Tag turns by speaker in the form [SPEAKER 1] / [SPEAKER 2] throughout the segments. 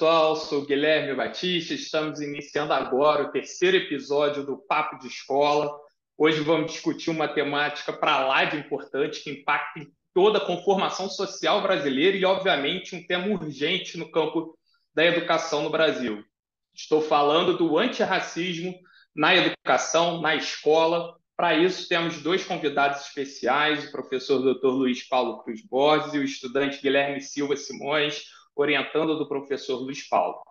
[SPEAKER 1] pessoal, sou Guilherme Batista. Estamos iniciando agora o terceiro episódio do Papo de Escola. Hoje vamos discutir uma temática para lá de importante que impacta em toda a conformação social brasileira e, obviamente, um tema urgente no campo da educação no Brasil. Estou falando do antirracismo na educação, na escola. Para isso, temos dois convidados especiais, o professor Dr. Luiz Paulo Cruz Borges e o estudante Guilherme Silva Simões, orientando do professor Luiz Paulo.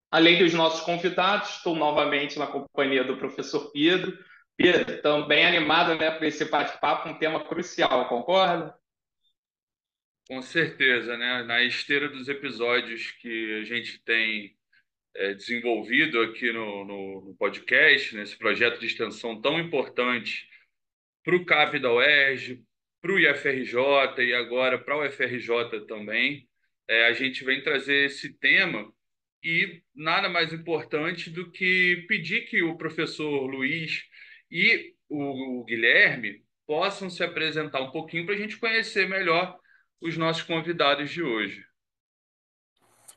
[SPEAKER 1] Além dos nossos convidados, estou novamente na companhia do professor Pedro. Pedro, também animado, né, para esse bate-papo, um tema crucial, concorda?
[SPEAKER 2] Com certeza, né? Na esteira dos episódios que a gente tem desenvolvido aqui no podcast, nesse projeto de extensão tão importante para o CAP da UERJ, para o IFRJ e agora para o UFRJ também, a gente vem trazer esse tema e nada mais importante do que pedir que o professor Luiz e o Guilherme possam se apresentar um pouquinho para a gente conhecer melhor os nossos convidados de hoje.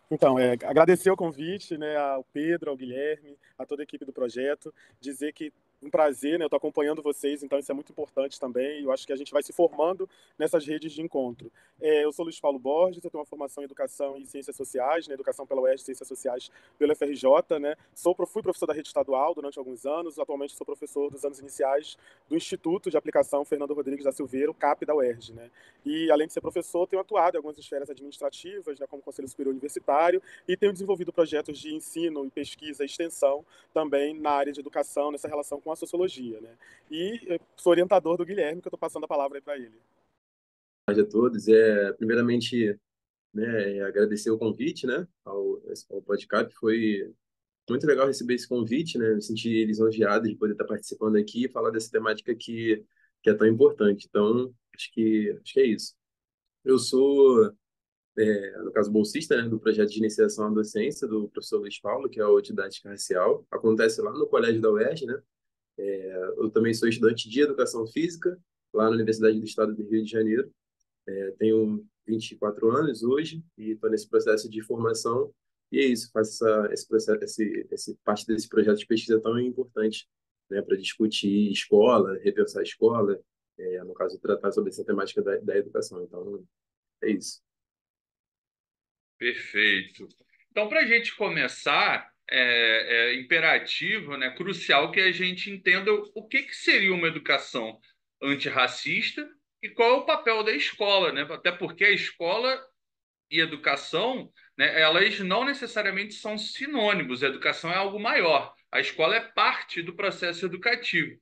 [SPEAKER 3] Então, agradecer o convite, né, ao Pedro, ao Guilherme, a toda a equipe do projeto, dizer que um prazer, né, eu estou acompanhando vocês, então isso é muito importante também, eu acho que a gente vai se formando nessas redes de encontro. Eu sou Luiz Paulo Borges, eu tenho uma formação em Educação e Ciências Sociais, né, Educação pela UERJ, Ciências Sociais pela FRJ, né, fui professor da rede estadual durante alguns anos, atualmente sou professor dos anos iniciais do Instituto de Aplicação Fernando Rodrigues da Silveira, o CAP da UERJ, né, e além de ser professor, tenho atuado em algumas esferas administrativas, né, como Conselho Superior Universitário, e tenho desenvolvido projetos de ensino e pesquisa e extensão também na área de educação, nessa relação com a sociologia, né? E sou orientador do Guilherme, que eu estou passando a palavra aí para ele.
[SPEAKER 4] Boa tarde a todos. Primeiramente, né, agradecer o convite, né, ao podcast. Foi muito legal receber esse convite, né, me senti lisonjeado de poder estar participando aqui e falar dessa temática que é tão importante. Então, acho que é isso. Eu sou, no caso, bolsista, né, do projeto de iniciação à docência do professor Luiz Paulo, que é o Didática Racial. Acontece lá no Colégio da UERJ, né? Eu também sou estudante de Educação Física, lá na Universidade do Estado do Rio de Janeiro. Tenho 24 anos hoje e estou nesse processo de formação. E é isso, faço esse processo, parte desse projeto de pesquisa tão importante, né, para discutir escola, repensar a escola, no caso, tratar sobre essa temática da educação. Então, é isso.
[SPEAKER 2] Perfeito. Então, para a gente começar, é imperativo, né, crucial que a gente entenda o que seria uma educação antirracista e qual é o papel da escola, né? Até porque a escola e educação, né, elas não necessariamente são sinônimos. A educação é algo maior. A escola é parte do processo educativo.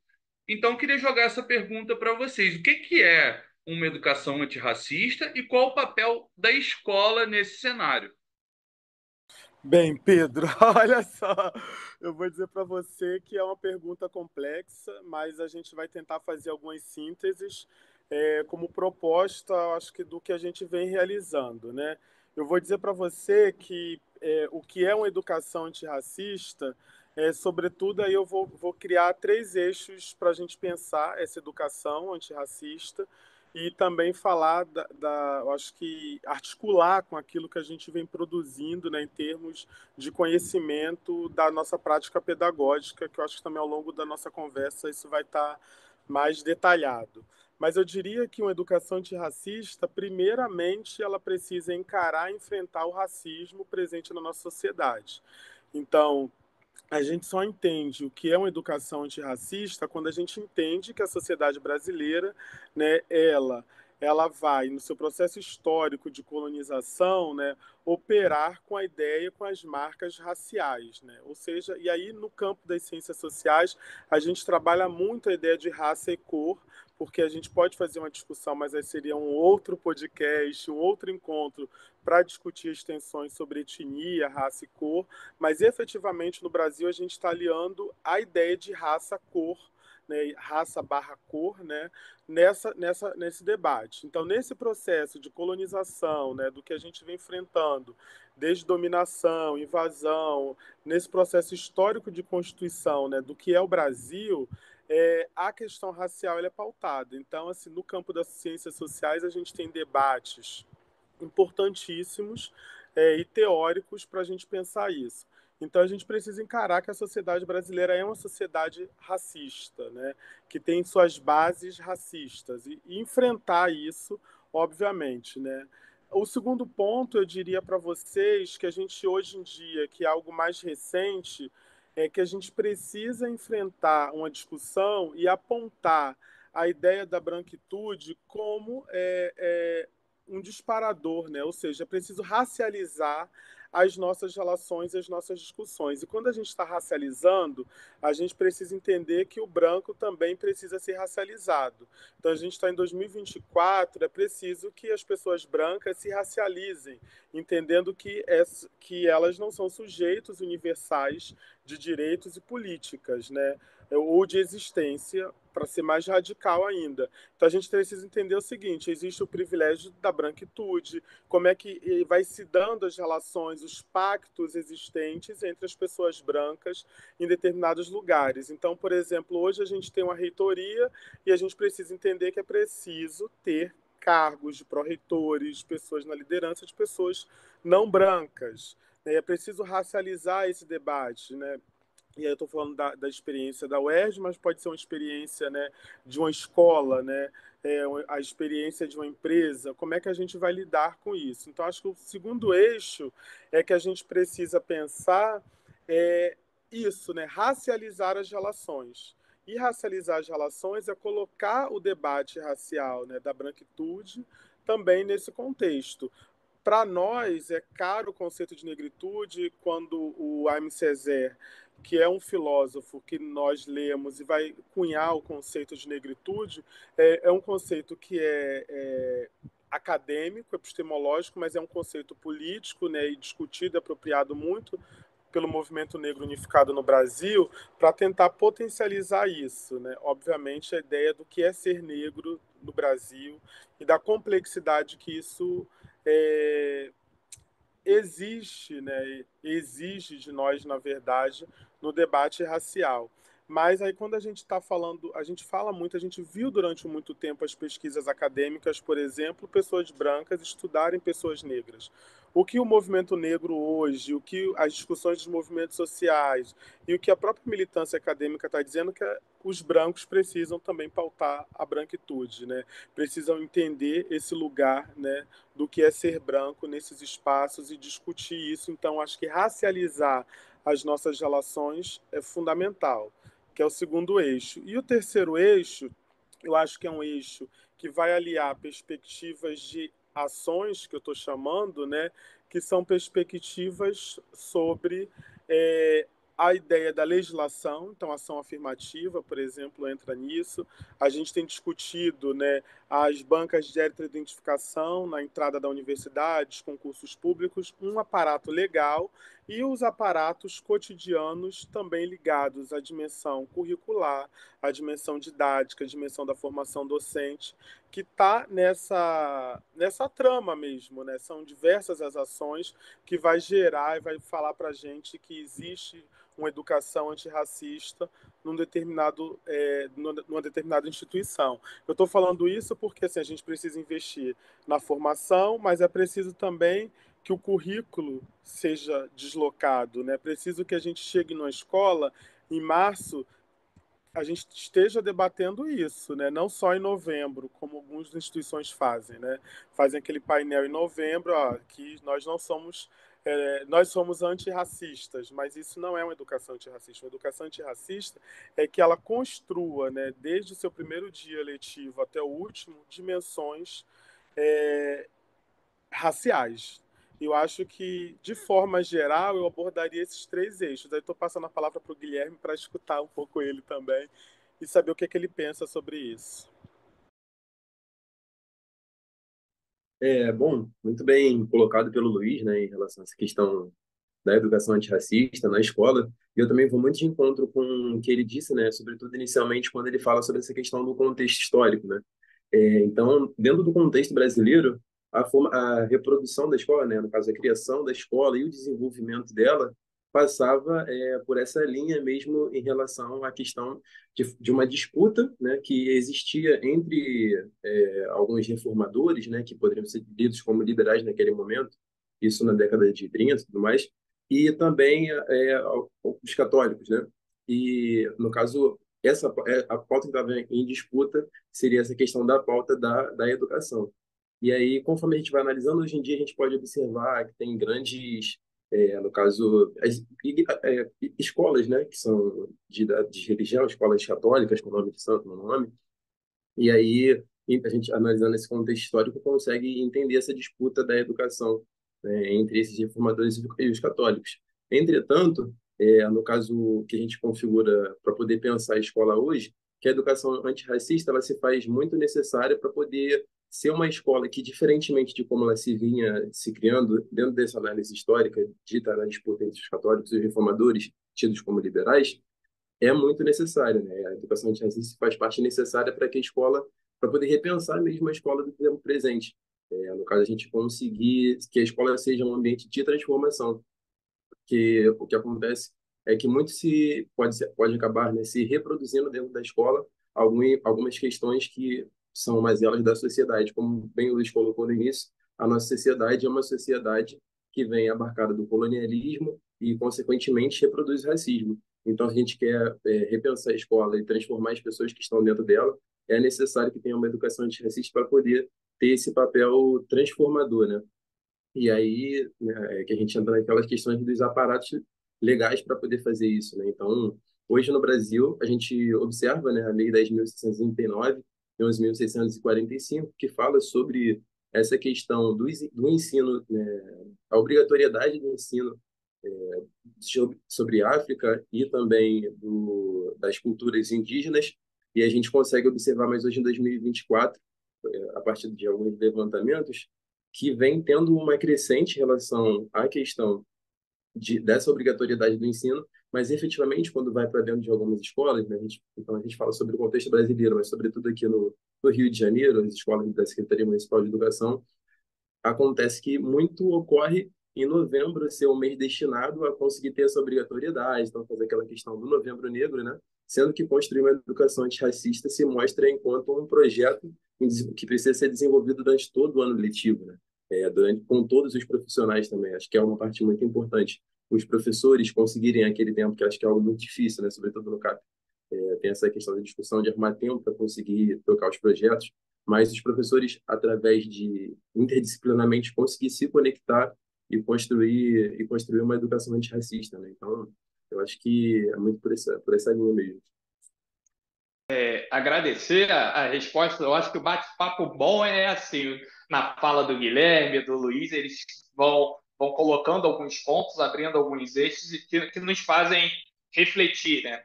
[SPEAKER 2] Então, eu queria jogar essa pergunta para vocês. O que é uma educação antirracista e qual o papel da escola nesse cenário?
[SPEAKER 3] Bem, Pedro, olha só, eu vou dizer para você que é uma pergunta complexa, mas a gente vai tentar fazer algumas sínteses como proposta, acho que do que a gente vem realizando, né? Eu vou dizer para você que o que é uma educação antirracista, sobretudo aí eu vou criar três eixos para a gente pensar essa educação antirracista e também falar eu acho que articular com aquilo que a gente vem produzindo, né, em termos de conhecimento da nossa prática pedagógica, que eu acho que também ao longo da nossa conversa isso vai estar mais detalhado. Mas eu diria que uma educação antirracista, primeiramente, ela precisa encarar e enfrentar o racismo presente na nossa sociedade. Então, a gente só entende o que é uma educação antirracista quando a gente entende que a sociedade brasileira, né, ela vai, no seu processo histórico de colonização, né, operar com a ideia, com as marcas raciais, né? Ou seja, e aí no campo das ciências sociais, a gente trabalha muito a ideia de raça e cor, porque a gente pode fazer uma discussão, mas aí seria um outro podcast, um outro encontro para discutir extensões sobre etnia, raça e cor, mas efetivamente no Brasil a gente está aliando a ideia de raça-cor, né, raça barra cor, né, nesse debate. Então, nesse processo de colonização, né, do que a gente vem enfrentando, desde dominação, invasão, nesse processo histórico de constituição, né, do que é o Brasil, a questão racial ela é pautada. Então, assim, no campo das ciências sociais, a gente tem debates importantíssimos, e teóricos para a gente pensar isso. Então a gente precisa encarar que a sociedade brasileira é uma sociedade racista, né? Que tem suas bases racistas e enfrentar isso, obviamente, né? O segundo ponto, eu diria para vocês que a gente hoje em dia, que é algo mais recente, é que a gente precisa enfrentar uma discussão e apontar a ideia da branquitude como um disparador, né? Ou seja, é preciso racializar as nossas relações e as nossas discussões. E quando a gente está racializando, a gente precisa entender que o branco também precisa ser racializado. Então, a gente está em 2024, é preciso que as pessoas brancas se racializem, entendendo que elas não são sujeitos universais de direitos e políticas, né? Ou de existência, para ser mais radical ainda. Então a gente precisa entender o seguinte: existe o privilégio da branquitude, como é que vai se dando as relações, os pactos existentes entre as pessoas brancas em determinados lugares. Então, por exemplo, hoje a gente tem uma reitoria e a gente precisa entender que é preciso ter cargos de pró-reitores, pessoas na liderança de pessoas não brancas. É preciso racializar esse debate, né? E aí eu estou falando da experiência da UERJ, mas pode ser uma experiência, né, de uma escola, né, a experiência de uma empresa. Como é que a gente vai lidar com isso? Então, acho que o segundo eixo é que a gente precisa pensar isso, né, racializar as relações. E racializar as relações é colocar o debate racial, né, da branquitude também nesse contexto. Para nós, é caro o conceito de negritude quando o Aimé Césaire, que é um filósofo que nós lemos e vai cunhar o conceito de negritude, é um conceito que é acadêmico, epistemológico, mas é um conceito político, né, e discutido, apropriado muito pelo movimento negro unificado no Brasil para tentar potencializar isso, né? Obviamente a ideia do que é ser negro no Brasil e da complexidade que isso é, existe, né, exige de nós, na verdade, no debate racial. Mas aí quando a gente está falando, a gente fala muito, a gente viu durante muito tempo as pesquisas acadêmicas, por exemplo, pessoas brancas estudarem pessoas negras. O que o movimento negro hoje, o que as discussões dos movimentos sociais e o que a própria militância acadêmica está dizendo é que os brancos precisam também pautar a branquitude, né? Precisam entender esse lugar, né, do que é ser branco nesses espaços e discutir isso. Então, acho que racializar as nossas relações é fundamental, que é o segundo eixo. E o terceiro eixo, eu acho que é um eixo que vai aliar perspectivas de ações, que eu estou chamando, né, que são perspectivas sobre é, a ideia da legislação, então ação afirmativa, por exemplo, entra nisso. A gente tem discutido, né, as bancas de heteroidentificação na entrada da universidade, concursos públicos, um aparato legal e os aparatos cotidianos também ligados à dimensão curricular, à dimensão didática, à dimensão da formação docente, que está nessa trama mesmo, né? São diversas as ações que vai gerar e vai falar para a gente que existe uma educação antirracista numa determinada instituição. Eu estou falando isso porque assim, a gente precisa investir na formação, mas é preciso também que o currículo seja deslocado, né? É preciso que a gente chegue numa escola em março, a gente esteja debatendo isso, né? Não só em novembro, como algumas instituições fazem, né? Fazem aquele painel em novembro, ó, que nós somos antirracistas, mas isso não é uma educação antirracista. Uma educação antirracista é que ela construa, né, desde o seu primeiro dia letivo até o último, dimensões é, raciais. Eu acho que, de forma geral, eu abordaria esses três eixos. Aí estou passando a palavra para o Guilherme para escutar um pouco ele também e saber o que, é que ele pensa sobre isso.
[SPEAKER 4] Bom, muito bem colocado pelo Luiz, né, em relação a essa questão da educação antirracista na escola. E eu também vou muito de encontro com o que ele disse, né, sobretudo inicialmente quando ele fala sobre essa questão do contexto histórico, né? Então, dentro do contexto brasileiro, a reprodução da escola, né, no caso a criação da escola e o desenvolvimento dela passava por essa linha mesmo em relação à questão de uma disputa, né, que existia entre alguns reformadores, né, que poderiam ser lidos como liberais naquele momento, isso na década de 30 e tudo mais, e também os católicos, né? E, no caso, a pauta que estava em disputa seria essa questão da pauta da educação. E aí, conforme a gente vai analisando, hoje em dia a gente pode observar que tem grandes, no caso, escolas, né, que são de religião, escolas católicas, com nome de santo no nome, e aí a gente, analisando esse contexto histórico, consegue entender essa disputa da educação, né, entre esses reformadores e os católicos. Entretanto, no caso que a gente configura para poder pensar a escola hoje, que a educação antirracista ela se faz muito necessária para poder ser uma escola que, diferentemente de como ela se vinha se criando dentro dessa análise histórica, dita na disputa entre os católicos e os reformadores, tidos como liberais, é muito necessária, né? A educação antirracista faz parte necessária para que a escola, para poder repensar mesmo a escola do tempo presente. No caso, a gente conseguir que a escola seja um ambiente de transformação, porque o que acontece é que muito pode acabar, né, se reproduzindo dentro da escola algumas questões que são mazelas da sociedade, como bem o Luiz colocou no início, a nossa sociedade é uma sociedade que vem abarcada do colonialismo e, consequentemente, reproduz racismo. Então, se a gente quer repensar a escola e transformar as pessoas que estão dentro dela, é necessário que tenha uma educação antirracista para poder ter esse papel transformador, né? E aí, né, é que a gente entra naquelas questões dos aparatos legais para poder fazer isso, né? Então, hoje no Brasil, a gente observa, né, a Lei 10.639 e 11.645, que fala sobre essa questão do ensino, né, a obrigatoriedade do ensino sobre África e também das culturas indígenas, e a gente consegue observar mais hoje em 2024, a partir de alguns levantamentos, que vem tendo uma crescente relação à questão dessa obrigatoriedade do ensino, mas efetivamente, quando vai para dentro de algumas escolas, né, então a gente fala sobre o contexto brasileiro, mas sobretudo aqui no Rio de Janeiro, as escolas da Secretaria Municipal de Educação, acontece que muito ocorre em novembro ser um mês destinado a conseguir ter essa obrigatoriedade, então fazer aquela questão do Novembro Negro, né? Sendo que construir uma educação antirracista se mostra enquanto um projeto que precisa ser desenvolvido durante todo o ano letivo, né? Com todos os profissionais também, acho que é uma parte muito importante. Os professores conseguirem aquele tempo, que acho que é algo muito difícil, né? Sobretudo no CAP. Tem essa questão da discussão de arrumar tempo para conseguir tocar os projetos, mas os professores, através de interdisciplinarmente conseguir se conectar e construir uma educação antirracista, né? Então, eu acho que é muito por essa linha mesmo.
[SPEAKER 1] Agradecer a resposta. Eu acho que o bate-papo bom é assim, na fala do Guilherme, do Luiz, eles vão colocando alguns pontos, abrindo alguns eixos que nos fazem refletir, né?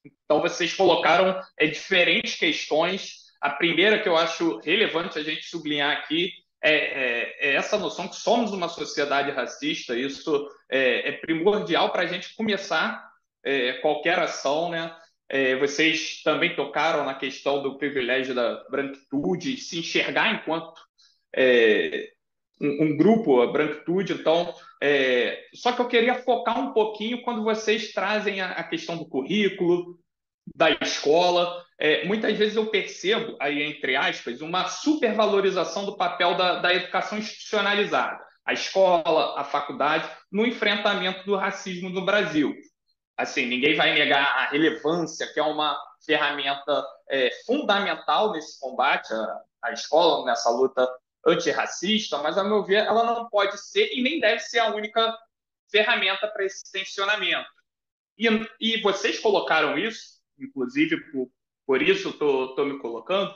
[SPEAKER 1] Então, vocês colocaram diferentes questões. A primeira que eu acho relevante a gente sublinhar aqui é essa noção que somos uma sociedade racista. Isso é primordial para a gente começar qualquer ação, né? Vocês também tocaram na questão do privilégio da branquitude, se enxergar enquanto é, um grupo, a branquitude. Então, só que eu queria focar um pouquinho quando vocês trazem a questão do currículo, da escola. Muitas vezes eu percebo, aí entre aspas, uma supervalorização do papel da educação institucionalizada, a escola, a faculdade, no enfrentamento do racismo no Brasil. Assim, ninguém vai negar a relevância, que é uma ferramenta fundamental nesse combate, a escola, nessa luta antirracista, mas, a meu ver, ela não pode ser e nem deve ser a única ferramenta para esse tensionamento. E vocês colocaram isso, inclusive por isso estou me colocando,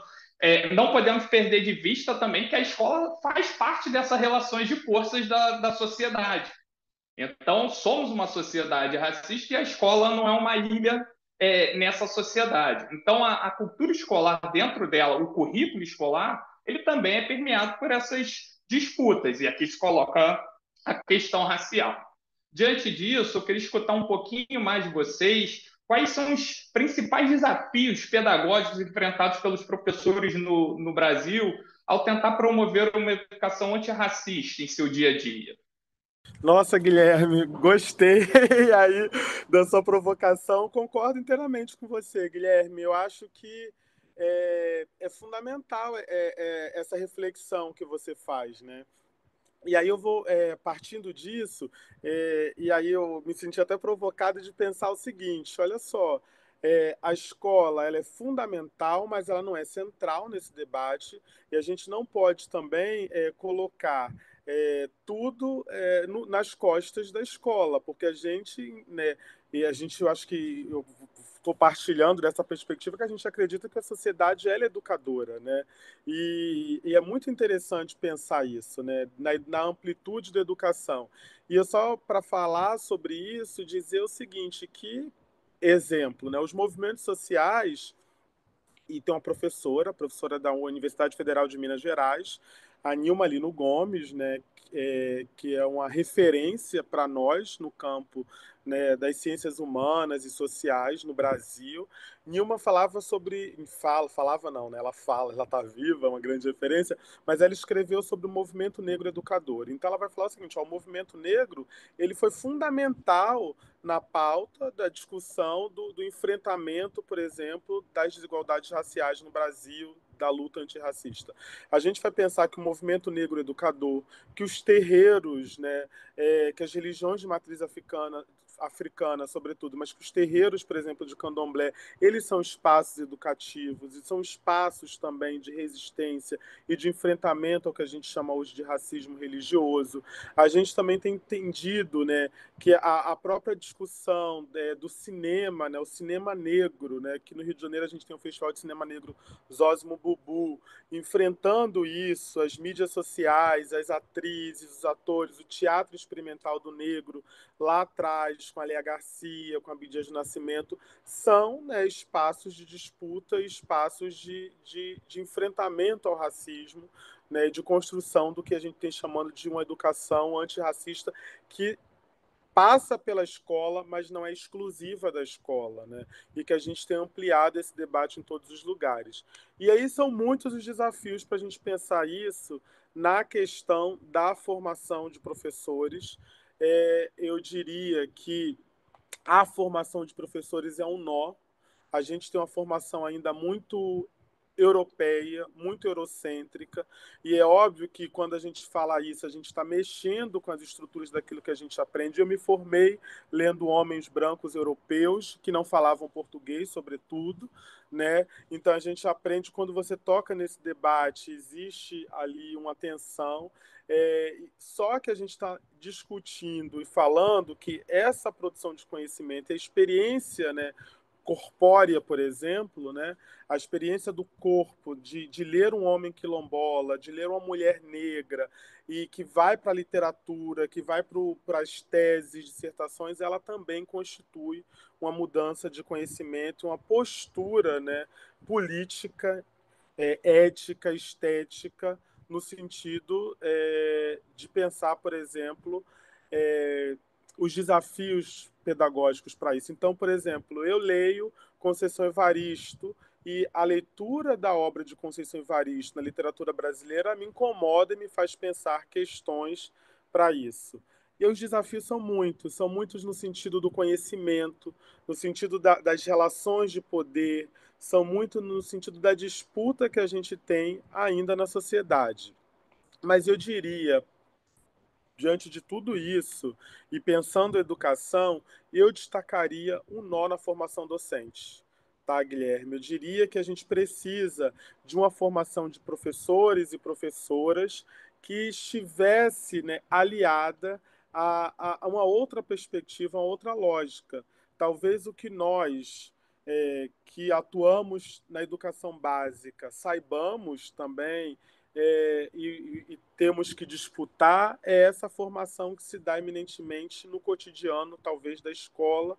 [SPEAKER 1] não podemos perder de vista também que a escola faz parte dessas relações de forças da sociedade. Então, somos uma sociedade racista e a escola não é uma ilha nessa sociedade. Então, a cultura escolar dentro dela, o currículo escolar, ele também é permeado por essas disputas. E aqui se coloca a questão racial. Diante disso, eu queria escutar um pouquinho mais de vocês. Quais são os principais desafios pedagógicos enfrentados pelos professores no Brasil ao tentar promover uma educação antirracista em seu dia a dia?
[SPEAKER 3] Nossa, Guilherme, gostei aí da sua provocação. Concordo inteiramente com você, Guilherme. Eu acho que é fundamental essa reflexão que você faz, né? E aí eu vou, partindo disso, e aí eu me senti até provocado de pensar o seguinte, olha só, a escola ela é fundamental, mas ela não é central nesse debate, e a gente não pode também colocar tudo nas costas da escola, porque a gente, né, e a gente, eu acho que eu estou partilhando dessa perspectiva que a gente acredita que a sociedade ela é educadora, né? E é muito interessante pensar isso, né? Na amplitude da educação. E eu só para falar sobre isso, dizer o seguinte, que exemplo, né? Os movimentos sociais, e tem uma professora, a professora da Universidade Federal de Minas Gerais, a Nilma Lino Gomes, né, que é uma referência para nós no campo, né, das ciências humanas e sociais no Brasil. Nilma falava sobre, falava não, né, ela fala, ela está viva, é uma grande referência, mas ela escreveu sobre o movimento negro educador. Então ela vai falar o seguinte, ó, o movimento negro ele foi fundamental na pauta da discussão do enfrentamento, por exemplo, das desigualdades raciais no Brasil, da luta antirracista. A gente vai pensar que o movimento negro educador, que os terreiros, né, que as religiões de matriz africana, sobretudo, mas que os terreiros, por exemplo, de candomblé, eles são espaços educativos e são espaços também de resistência e de enfrentamento ao que a gente chama hoje de racismo religioso. A gente também tem entendido, né, que a própria discussão do cinema, né, o cinema negro, né, que no Rio de Janeiro a gente tem um festival de cinema negro Zósimo Bubu, enfrentando isso, as mídias sociais, as atrizes, os atores, o teatro experimental do negro, lá atrás, com a Léa Garcia, com a Bidia de Nascimento, são, né, espaços de disputa e espaços de enfrentamento ao racismo, né, de construção do que a gente tem chamando de uma educação antirracista que passa pela escola, mas não é exclusiva da escola, né? E que a gente tem ampliado esse debate em todos os lugares. E aí são muitos os desafios para a gente pensar isso na questão da formação de professores. Eu diria que a formação de professores é um nó. A gente tem uma formação ainda muito europeia, muito eurocêntrica, e é óbvio que quando a gente fala isso, a gente está mexendo com as estruturas daquilo que a gente aprende. Eu me formei lendo homens brancos europeus que não falavam português, sobretudo, né? Então a gente aprende quando você toca nesse debate, existe ali uma tensão. Só que a gente está discutindo e falando que essa produção de conhecimento, a experiência, né, corpórea, por exemplo, né? A experiência do corpo, de ler um homem quilombola, de ler uma mulher negra, e que vai para a literatura, que vai para as teses, dissertações, ela também constitui uma mudança de conhecimento, uma postura, né, política, ética, estética, no sentido de pensar, por exemplo, os desafios pedagógicos para isso. Então, por exemplo, eu leio Conceição Evaristo e a leitura da obra de Conceição Evaristo na literatura brasileira me incomoda e me faz pensar questões para isso. E os desafios são muitos no sentido do conhecimento, no sentido das relações de poder, são muito no sentido da disputa que a gente tem ainda na sociedade. Mas eu diria, diante de tudo isso, e pensando em educação, eu destacaria um nó na formação docente. Tá, Guilherme? Eu diria que a gente precisa de uma formação de professores e professoras que estivesse, né, aliada a uma outra perspectiva, a outra lógica. Talvez o que nós, que atuamos na educação básica, saibamos também e temos que disputar essa formação que se dá eminentemente no cotidiano, talvez, da escola,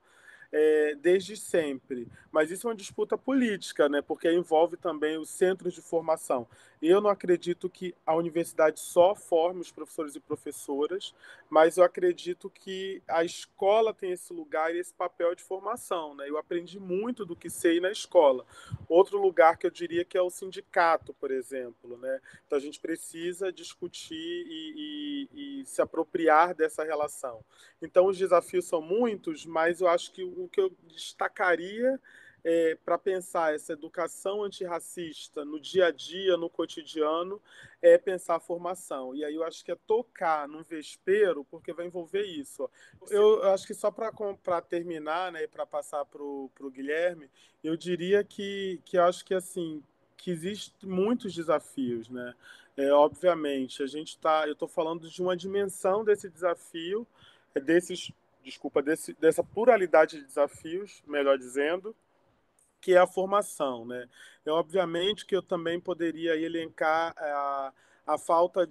[SPEAKER 3] desde sempre. Mas isso é uma disputa política, né? Porque envolve também os centros de formação. Eu não acredito que a universidade só forme os professores e professoras, mas eu acredito que a escola tem esse lugar e esse papel de formação, né? Eu aprendi muito do que sei na escola. Outro lugar que eu diria que é o sindicato, por exemplo, né? Então a gente precisa discutir e se apropriar dessa relação. Então os desafios são muitos, mas eu acho que o que eu destacaria para pensar essa educação antirracista no dia a dia, no cotidiano, é pensar a formação. E aí eu acho que é tocar num vespeiro, porque vai envolver isso. Eu acho que só para terminar, né, para passar para o Guilherme, eu diria que eu acho que assim que existem muitos desafios, né? Obviamente, eu estou falando de uma dimensão desse desafio, dessa pluralidade de desafios, melhor dizendo, que é a formação, né? Obviamente que eu também poderia elencar a falta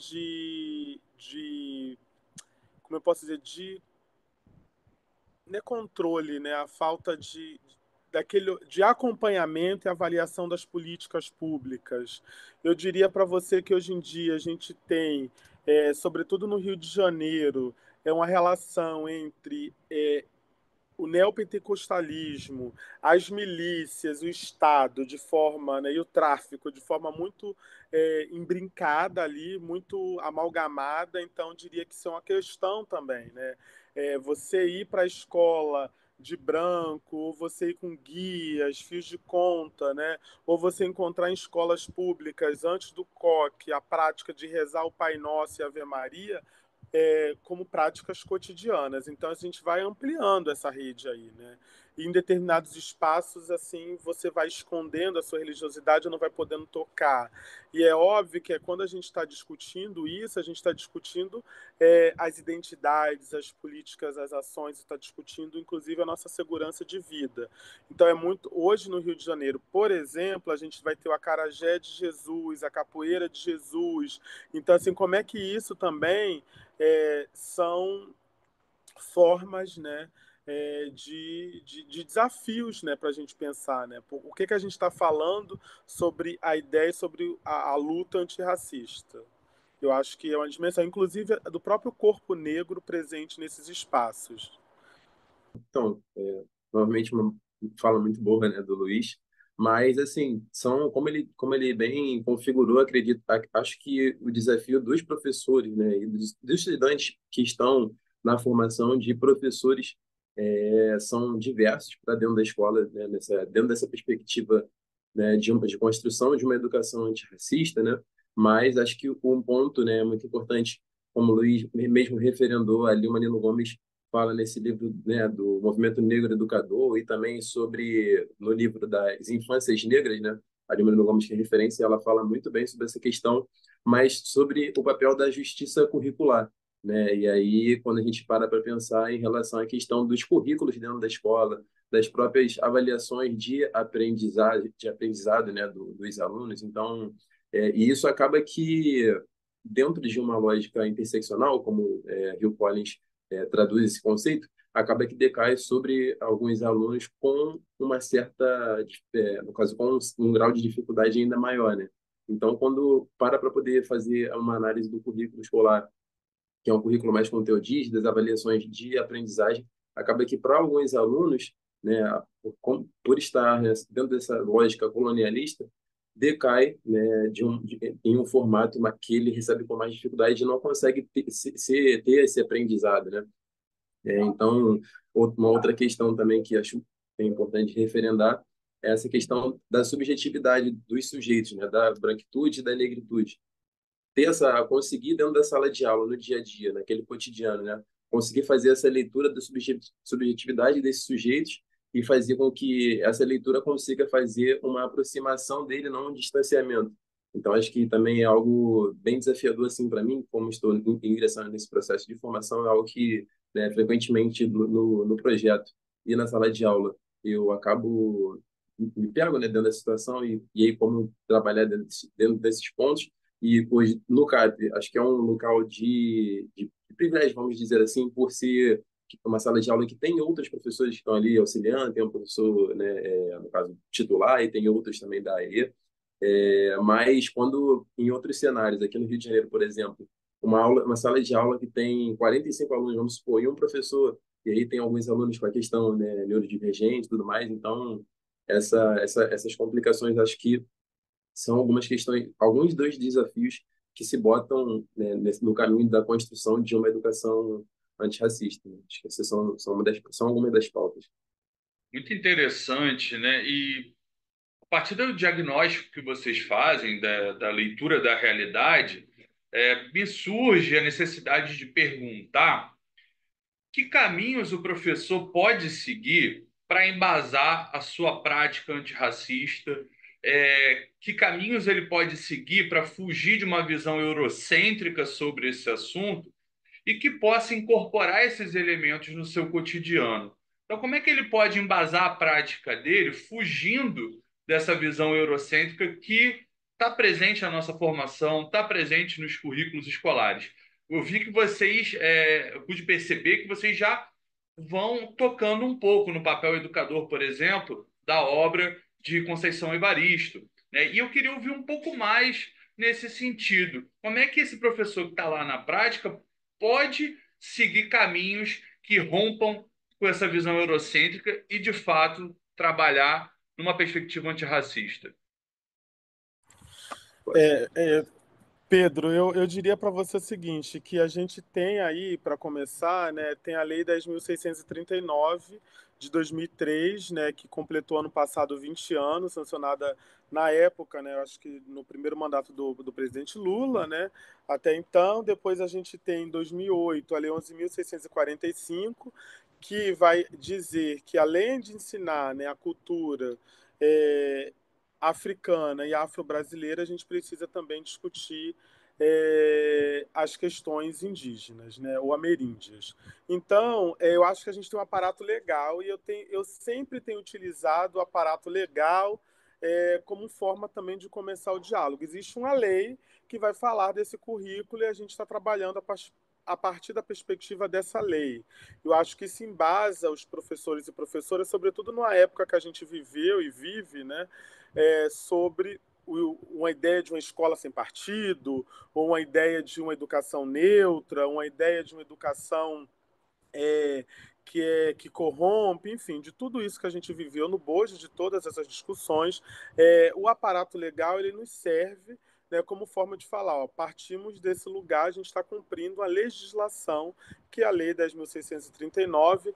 [SPEAKER 3] como eu posso dizer, não é controle, né? A falta de acompanhamento e avaliação das políticas públicas. Eu diria para você que hoje em dia a gente tem, sobretudo no Rio de Janeiro, uma relação entre o neopentecostalismo, as milícias, o Estado de forma, né, e o tráfico de forma muito embrincada ali, muito amalgamada. Então diria que isso é uma questão também, né? Você ir para a escola de branco, ou você ir com guias, fios de conta, né? Ou você encontrar em escolas públicas, antes do coque, a prática de rezar o Pai Nosso e Ave Maria, como práticas cotidianas. Então a gente vai ampliando essa rede aí, né? E em determinados espaços, assim, você vai escondendo a sua religiosidade, não vai podendo tocar. E é óbvio que quando a gente está discutindo isso, a gente está discutindo as identidades, as políticas, as ações, está discutindo, inclusive, a nossa segurança de vida. Então é muito. Hoje no Rio de Janeiro, por exemplo, a gente vai ter o acarajé de Jesus, a capoeira de Jesus. Então, assim, como é que isso também são formas, né, de desafios, né, para a gente pensar, né? O que a gente está falando sobre a ideia, sobre a luta antirracista? Eu acho que é uma dimensão, inclusive, do próprio corpo negro presente nesses espaços.
[SPEAKER 4] Então, novamente uma fala muito boa, né, do Luiz, mas assim, são como ele bem configurou, acredito, acho que o desafio dos professores, né, e dos estudantes que estão na formação de professores são diversos para dentro da escola, né, dentro dessa perspectiva, né, de construção de uma educação antirracista, né, mas acho que um ponto, né, muito importante, como o Luiz mesmo referendou ali, o Manilo Gomes fala nesse livro, né, do Movimento Negro Educador, e também sobre no livro das Infâncias Negras, né, a Lima Gomes que é referência, ela fala muito bem sobre essa questão, mas sobre o papel da justiça curricular, né? E aí quando a gente para pensar em relação à questão dos currículos dentro da escola, das próprias avaliações de aprendizado, né, dos alunos, então e isso acaba que dentro de uma lógica interseccional, como Hill Collins traduz esse conceito, acaba que decai sobre alguns alunos com uma certa, no caso, com um grau de dificuldade ainda maior, né? Então, quando para poder fazer uma análise do currículo escolar, que é um currículo mais conteudista, das avaliações de aprendizagem, acaba que para alguns alunos, né, por estar, né, dentro dessa lógica colonialista, decai, né, em um formato que ele recebe com mais dificuldade e não consegue ter esse aprendizado, né? Então, uma outra questão também que acho que é importante referendar é essa questão da subjetividade dos sujeitos, né, da branquitude e da negritude. Conseguir dentro da sala de aula, no dia a dia, naquele cotidiano, né, conseguir fazer essa leitura da subjetividade desses sujeitos e fazer com que essa leitura consiga fazer uma aproximação dele, não um distanciamento. Então, acho que também é algo bem desafiador, assim, para mim, como estou ingressando nesse processo de formação, é algo que, né, frequentemente no projeto e na sala de aula, eu acabo me pego, né, dentro da situação e aí como trabalhar dentro desses pontos. E hoje, no CAP, acho que é um local de privilégio, vamos dizer assim, por ser uma sala de aula que tem outros professores que estão ali auxiliando, tem um professor, né, no caso, titular, e tem outros também da AE. Mas quando em outros cenários, aqui no Rio de Janeiro, por exemplo, uma sala de aula que tem 45 alunos, vamos supor, e um professor, e aí tem alguns alunos com a questão, né, neurodivergente e tudo mais, então essas complicações acho que são algumas questões, alguns dos desafios que se botam, né, no caminho da construção de uma educação antirracista, né? Acho que essas são algumas das pautas.
[SPEAKER 2] Muito interessante, né? E a partir do diagnóstico que vocês fazem, da leitura da realidade, me surge a necessidade de perguntar que caminhos o professor pode seguir para embasar a sua prática antirracista? Que caminhos ele pode seguir para fugir de uma visão eurocêntrica sobre esse assunto e que possa incorporar esses elementos no seu cotidiano? Então, como é que ele pode embasar a prática dele fugindo dessa visão eurocêntrica que está presente na nossa formação, está presente nos currículos escolares? Eu vi que eu pude perceber que vocês já vão tocando um pouco no papel educador, por exemplo, da obra de Conceição Evaristo, né? E eu queria ouvir um pouco mais nesse sentido. Como é que esse professor que está lá na prática pode seguir caminhos que rompam com essa visão eurocêntrica e, de fato, trabalhar numa perspectiva antirracista?
[SPEAKER 3] É, é, Pedro, eu diria para você o seguinte, que a gente tem aí, para começar, né, tem a Lei 10.639 de 2003, né, que completou ano passado 20 anos, sancionada na época, né, eu acho que no primeiro mandato do presidente Lula, né, até então. Depois a gente tem em 2008 a Lei 11.645, que vai dizer que além de ensinar, né, a cultura é, africana e afro-brasileira, a gente precisa também discutir as questões indígenas, né, ou ameríndias. Então, eu acho que a gente tem um aparato legal e eu sempre tenho utilizado o aparato legal como forma também de começar o diálogo. Existe uma lei que vai falar desse currículo e a gente está trabalhando a partir da perspectiva dessa lei. Eu acho que isso embasa os professores e professoras, sobretudo numa época que a gente viveu e vive, né, sobre uma ideia de uma escola sem partido, ou uma ideia de uma educação neutra, uma ideia de uma educação é, que corrompe, enfim, de tudo isso que a gente viveu no bojo de todas essas discussões. O aparato legal ele nos serve, né, como forma de falar, ó, partimos desse lugar, a gente está cumprindo a legislação, que é a Lei 10.639,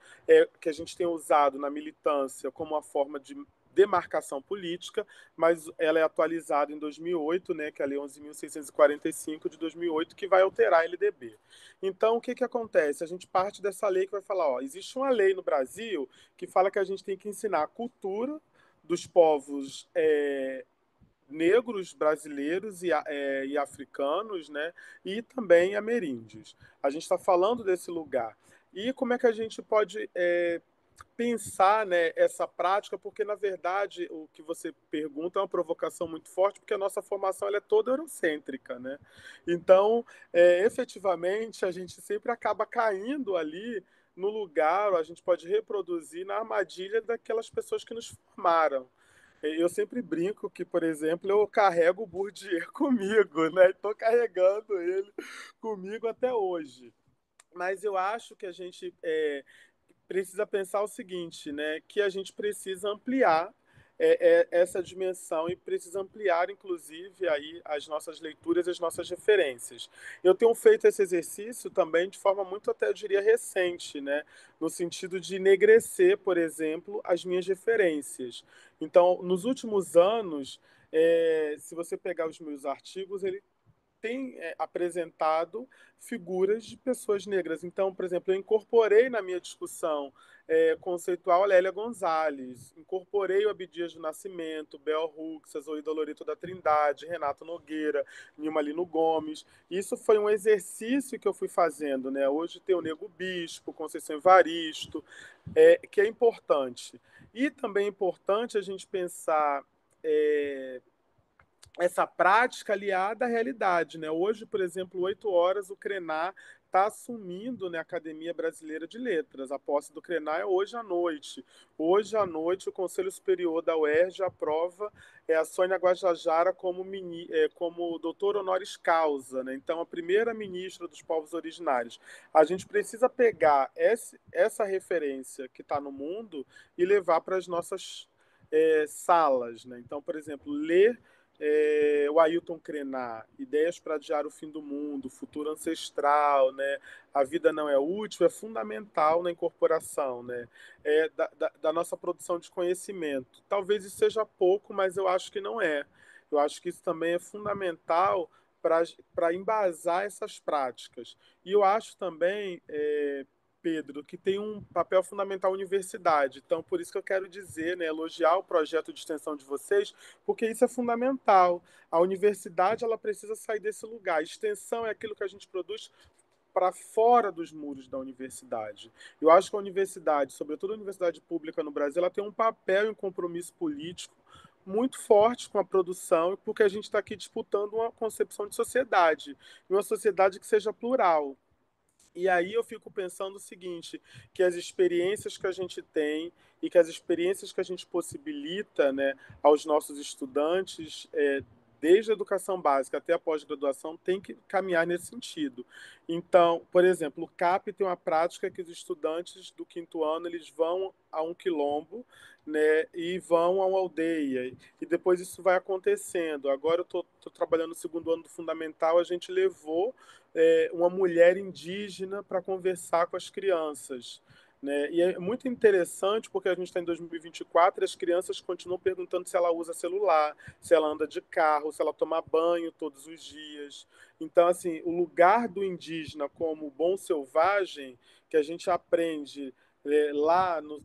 [SPEAKER 3] que a gente tem usado na militância como uma forma de demarcação política, mas ela é atualizada em 2008, né, que é a Lei 11.645 de 2008, que vai alterar a LDB. Então, o que acontece? A gente parte dessa lei que vai falar, ó, existe uma lei no Brasil que fala que a gente tem que ensinar a cultura dos povos negros brasileiros e africanos, né? E também ameríndios. A gente está falando desse lugar. E como é que a gente pode pensar, né, essa prática? Porque, na verdade, o que você pergunta é uma provocação muito forte, porque a nossa formação ela é toda eurocêntrica, né? Então, efetivamente, a gente sempre acaba caindo ali no lugar, ou a gente pode reproduzir na armadilha daquelas pessoas que nos formaram. Eu sempre brinco que, por exemplo, eu carrego o Bourdieu comigo, né? Estou carregando ele comigo até hoje. Mas eu acho que a gente precisa pensar o seguinte, né? Que a gente precisa ampliar essa dimensão e precisa ampliar, inclusive, aí as nossas leituras, as nossas referências. Eu tenho feito esse exercício também de forma muito, até eu diria, recente, né? No sentido de enegrecer, por exemplo, as minhas referências. Então, nos últimos anos, se você pegar os meus artigos, ele tem apresentado figuras de pessoas negras. Então, por exemplo, eu incorporei na minha discussão conceitual a Lélia Gonzalez, incorporei o Abdias do Nascimento, Bell Hooks, Zoida Loreto da Trindade, Renato Nogueira, Nilma Lino Gomes. Isso foi um exercício que eu fui fazendo, né? Hoje tem o Nego Bispo, Conceição Evaristo, que é importante. E também é importante a gente pensar essa prática aliada à realidade, né? Hoje, por exemplo, 8 horas, o Krenar está assumindo, né, a Academia Brasileira de Letras. A posse do Krenar é hoje à noite. Hoje à noite, o Conselho Superior da UERJ aprova a Sônia Guajajara como doutora honoris causa, né? Então, a primeira ministra dos povos originários. A gente precisa pegar essa referência que está no mundo e levar para as nossas salas, né? Então, por exemplo, ler o Ailton Krenar, Ideias para Adiar o Fim do Mundo, Futuro Ancestral, né? A Vida Não é Útil, é fundamental na incorporação, né? Da nossa produção de conhecimento. Talvez isso seja pouco, mas eu acho que não é. Eu acho que isso também é fundamental para embasar essas práticas. E eu acho também, Pedro, que tem um papel fundamental a universidade. Então, por isso que eu quero dizer, né, elogiar o projeto de extensão de vocês, porque isso é fundamental. A universidade ela precisa sair desse lugar. A extensão é aquilo que a gente produz para fora dos muros da universidade. Eu acho que a universidade, sobretudo a universidade pública no Brasil, ela tem um papel e um compromisso político muito forte com a produção, porque a gente está aqui disputando uma concepção de sociedade, e uma sociedade que seja plural. E aí eu fico pensando o seguinte, que as experiências que a gente tem e que as experiências que a gente possibilita, né, aos nossos estudantes, desde a educação básica até a pós-graduação, tem que caminhar nesse sentido. Então, por exemplo, o CAP tem uma prática que os estudantes do quinto ano eles vão a um quilombo, né, e vão a uma aldeia. E depois isso vai acontecendo. Agora eu estou trabalhando no segundo ano do fundamental, a gente levou uma mulher indígena para conversar com as crianças. Né? E é muito interessante porque a gente está em 2024 e as crianças continuam perguntando se ela usa celular, se ela anda de carro, se ela toma banho todos os dias. Então, assim, o lugar do indígena como bom selvagem, que a gente aprende lá no,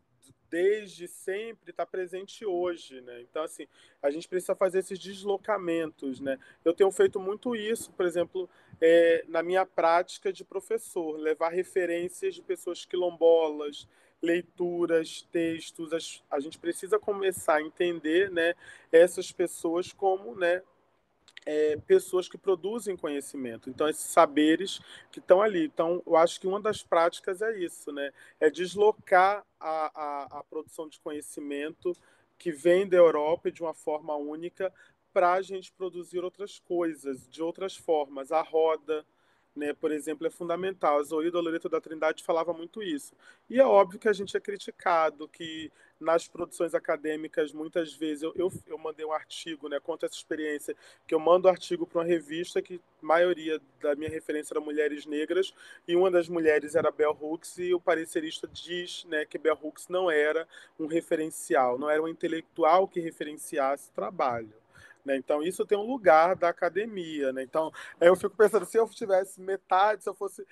[SPEAKER 3] desde sempre, está presente hoje. Né? Então, assim, a gente precisa fazer esses deslocamentos. Né? Eu tenho feito muito isso, por exemplo, na minha prática de professor, levar referências de pessoas quilombolas, leituras, textos. A gente precisa começar a entender, né, essas pessoas como, né, pessoas que produzem conhecimento. Então, esses saberes que estão ali. Então, eu acho que uma das práticas é isso, né? É deslocar a produção de conhecimento que vem da Europa de uma forma única para a gente produzir outras coisas, de outras formas. A roda, né, por exemplo, é fundamental. A Zoe Loreto da Trindade falava muito isso. E é óbvio que a gente é criticado, que nas produções acadêmicas, muitas vezes, eu mandei um artigo, né, conta essa experiência, que eu mando um artigo para uma revista que a maioria da minha referência era mulheres negras, e uma das mulheres era Bell Hooks, e o parecerista diz, né, que Bell Hooks não era um referencial, não era um intelectual que referenciasse trabalho. Né? Então, isso tem um lugar da academia. Né? Então, aí eu fico pensando, se eu tivesse metade, se eu fosse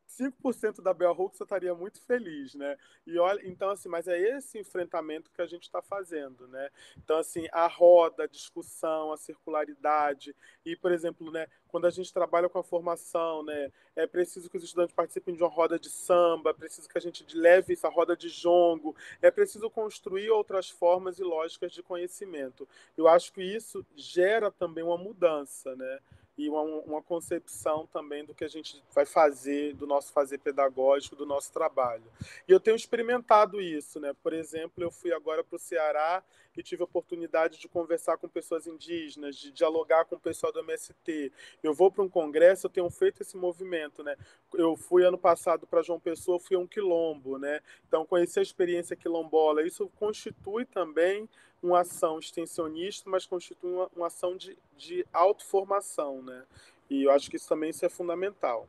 [SPEAKER 3] 5% da Bell Hooks, eu estaria muito feliz, né? E olha, então assim, mas é esse enfrentamento que a gente está fazendo, né? Então assim, a roda, a discussão, a circularidade e, por exemplo, né, quando a gente trabalha com a formação, né, é preciso que os estudantes participem de uma roda de samba, é preciso que a gente leve essa roda de jongo, é preciso construir outras formas e lógicas de conhecimento. Eu acho que isso gera também uma mudança, né? E uma concepção também do que a gente vai fazer, do nosso fazer pedagógico, do nosso trabalho. E eu tenho experimentado isso, né? Por exemplo, eu fui agora para o Ceará e tive a oportunidade de conversar com pessoas indígenas, de dialogar com o pessoal do MST. Eu vou para um congresso, eu tenho feito esse movimento, né? Eu fui ano passado para João Pessoa, fui a um quilombo, né? Então, conhecer a experiência quilombola, isso constitui também uma ação extensionista, mas constitui uma ação de autoformação, né? E eu acho que isso é fundamental.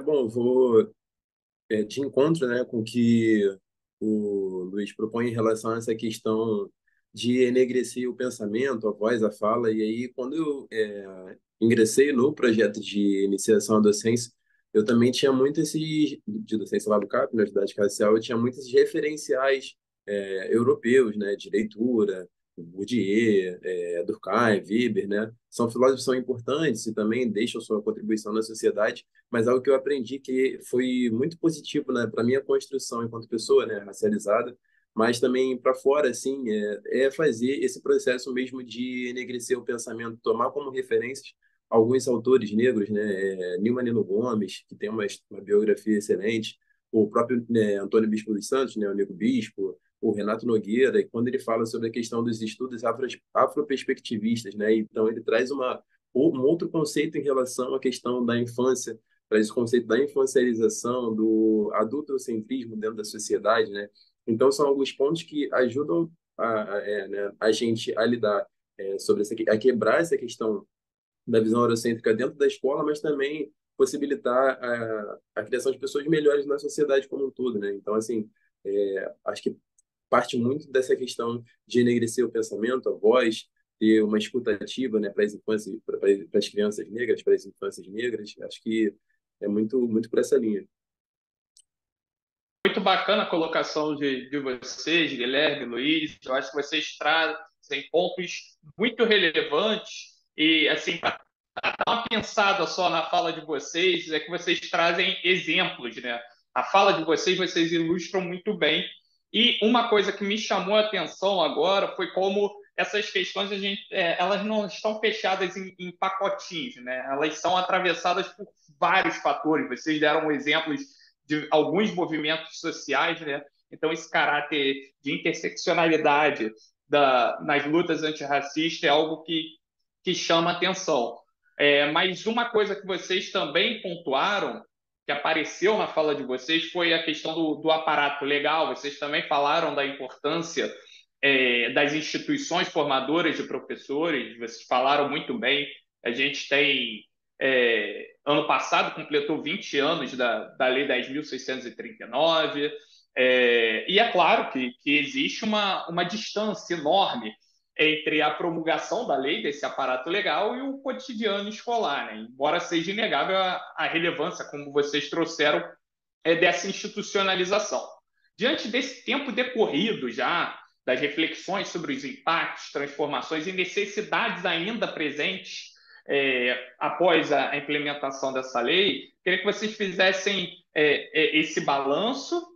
[SPEAKER 4] Bom, vou de encontro, né, com o que o Luiz propõe em relação a essa questão de enegrecer o pensamento, a voz, a fala. E aí, quando eu ingressei no projeto de iniciação à docência, eu também tinha muito esses, de docência lá do CAP, na Unidade Racial, eu tinha muitos referenciais europeus, né, de leitura, Bourdieu, Durkheim, Weber, né? São filósofos que são importantes e também deixam sua contribuição na sociedade, mas algo que eu aprendi que foi muito positivo, né, para minha construção enquanto pessoa, né, racializada, mas também para fora, assim, é fazer esse processo mesmo de enegrecer o pensamento, tomar como referências alguns autores negros, né, Nilma Nino Gomes, que tem uma biografia excelente, o próprio, né, Antônio Bispo dos Santos, né, o Nego Bispo, o Renato Nogueira, e quando ele fala sobre a questão dos estudos afroperspectivistas, né, então ele traz um outro conceito em relação à questão da infância, traz o conceito da infancialização, do adultocentrismo dentro da sociedade, né? Então, são alguns pontos que ajudam né, a gente a lidar sobre a quebrar essa questão da visão eurocêntrica dentro da escola, mas também possibilitar a criação de pessoas melhores na sociedade como um todo, né? Então, assim, acho que parte muito dessa questão de enegrecer o pensamento, a voz, ter uma escuta ativa, né, para as infâncias, para as crianças negras, para as infâncias negras. Acho que é muito por essa linha.
[SPEAKER 1] Muito bacana a colocação de vocês, Guilherme, Luiz. Eu acho que vocês trazem pontos muito relevantes e, assim, para dar uma pensada só na fala de vocês, é que vocês trazem exemplos, né? A fala de vocês ilustram muito bem. E uma coisa que me chamou a atenção agora foi como essas questões elas não estão fechadas em pacotinhos, né? Elas são atravessadas por vários fatores. Vocês deram exemplos de alguns movimentos sociais, né? Então, esse caráter de interseccionalidade nas lutas antirracistas é algo que chama atenção. Mas uma coisa que vocês também pontuaram, que apareceu na fala de vocês, foi a questão do aparato legal. Vocês também falaram da importância das instituições formadoras de professores, vocês falaram muito bem. A gente tem ano passado completou 20 anos da Lei 10.639, e é claro que existe uma distância enorme entre a promulgação da lei, desse aparato legal, e o cotidiano escolar, né? Embora seja inegável a relevância, como vocês trouxeram, dessa institucionalização. Diante desse tempo decorrido já, das reflexões sobre os impactos, transformações e necessidades ainda presentes após a implementação dessa lei, queria que vocês fizessem esse balanço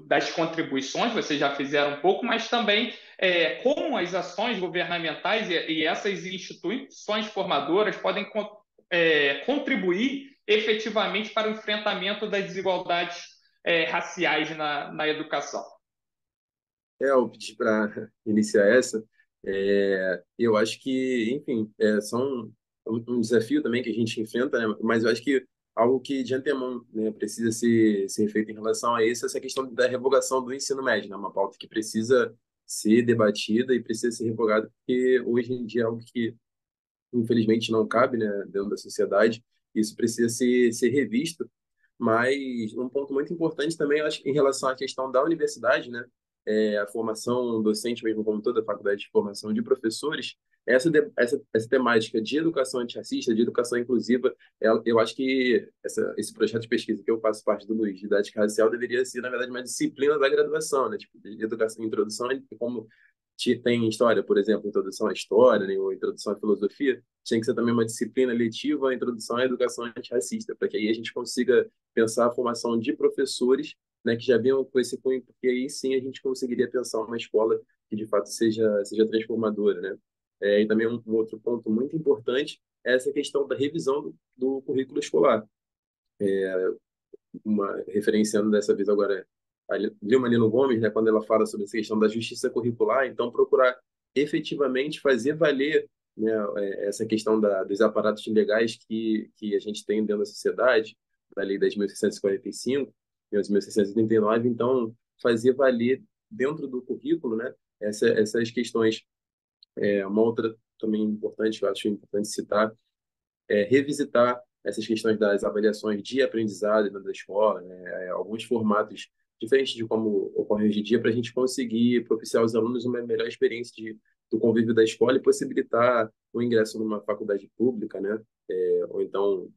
[SPEAKER 1] das contribuições, vocês já fizeram um pouco, mas também como as ações governamentais e essas instituições formadoras podem contribuir efetivamente para o enfrentamento das desigualdades raciais na educação.
[SPEAKER 4] Eu pedi para iniciar essa. Eu acho que, enfim, são um desafio também que a gente enfrenta, né? Mas eu acho que algo que de antemão, né, precisa ser feito em relação a isso, essa questão da revogação do ensino médio, né? Uma pauta que precisa ser debatida e precisa ser revogada, porque hoje em dia é algo que infelizmente não cabe, né, dentro da sociedade. Isso precisa ser revisto. Mas um ponto muito importante também, eu acho, em relação à questão da universidade, né, a formação docente, mesmo como toda a faculdade de formação de professores, essa temática de educação antirracista, de educação inclusiva, eu acho que esse projeto de pesquisa que eu faço parte do Luiz, didática racial, deveria ser, na verdade, uma disciplina da graduação, né, tipo, de educação, introdução, como tem história, por exemplo, introdução à história, né, ou introdução à filosofia, tinha que ser também uma disciplina letiva, a introdução à educação antirracista, para que aí a gente consiga pensar a formação de professores, né, que já venham com esse cunho, porque aí sim a gente conseguiria pensar uma escola que de fato seja transformadora, né? E também um outro ponto muito importante é essa questão da revisão do currículo escolar. Referenciando dessa vez agora a Lilma Lino Gomes, né, quando ela fala sobre essa questão da justiça curricular, então procurar efetivamente fazer valer, né, essa questão dos aparatos legais que a gente tem dentro da sociedade, da Lei 10.645 e 11.639, então fazer valer dentro do currículo, né, essas questões. Uma outra também importante, que eu acho importante citar, revisitar essas questões das avaliações de aprendizado dentro da escola, né? Alguns formatos diferentes de como ocorre hoje em dia, para a gente conseguir propiciar aos alunos uma melhor experiência do convívio da escola e possibilitar o ingresso numa faculdade pública, né? Ou então,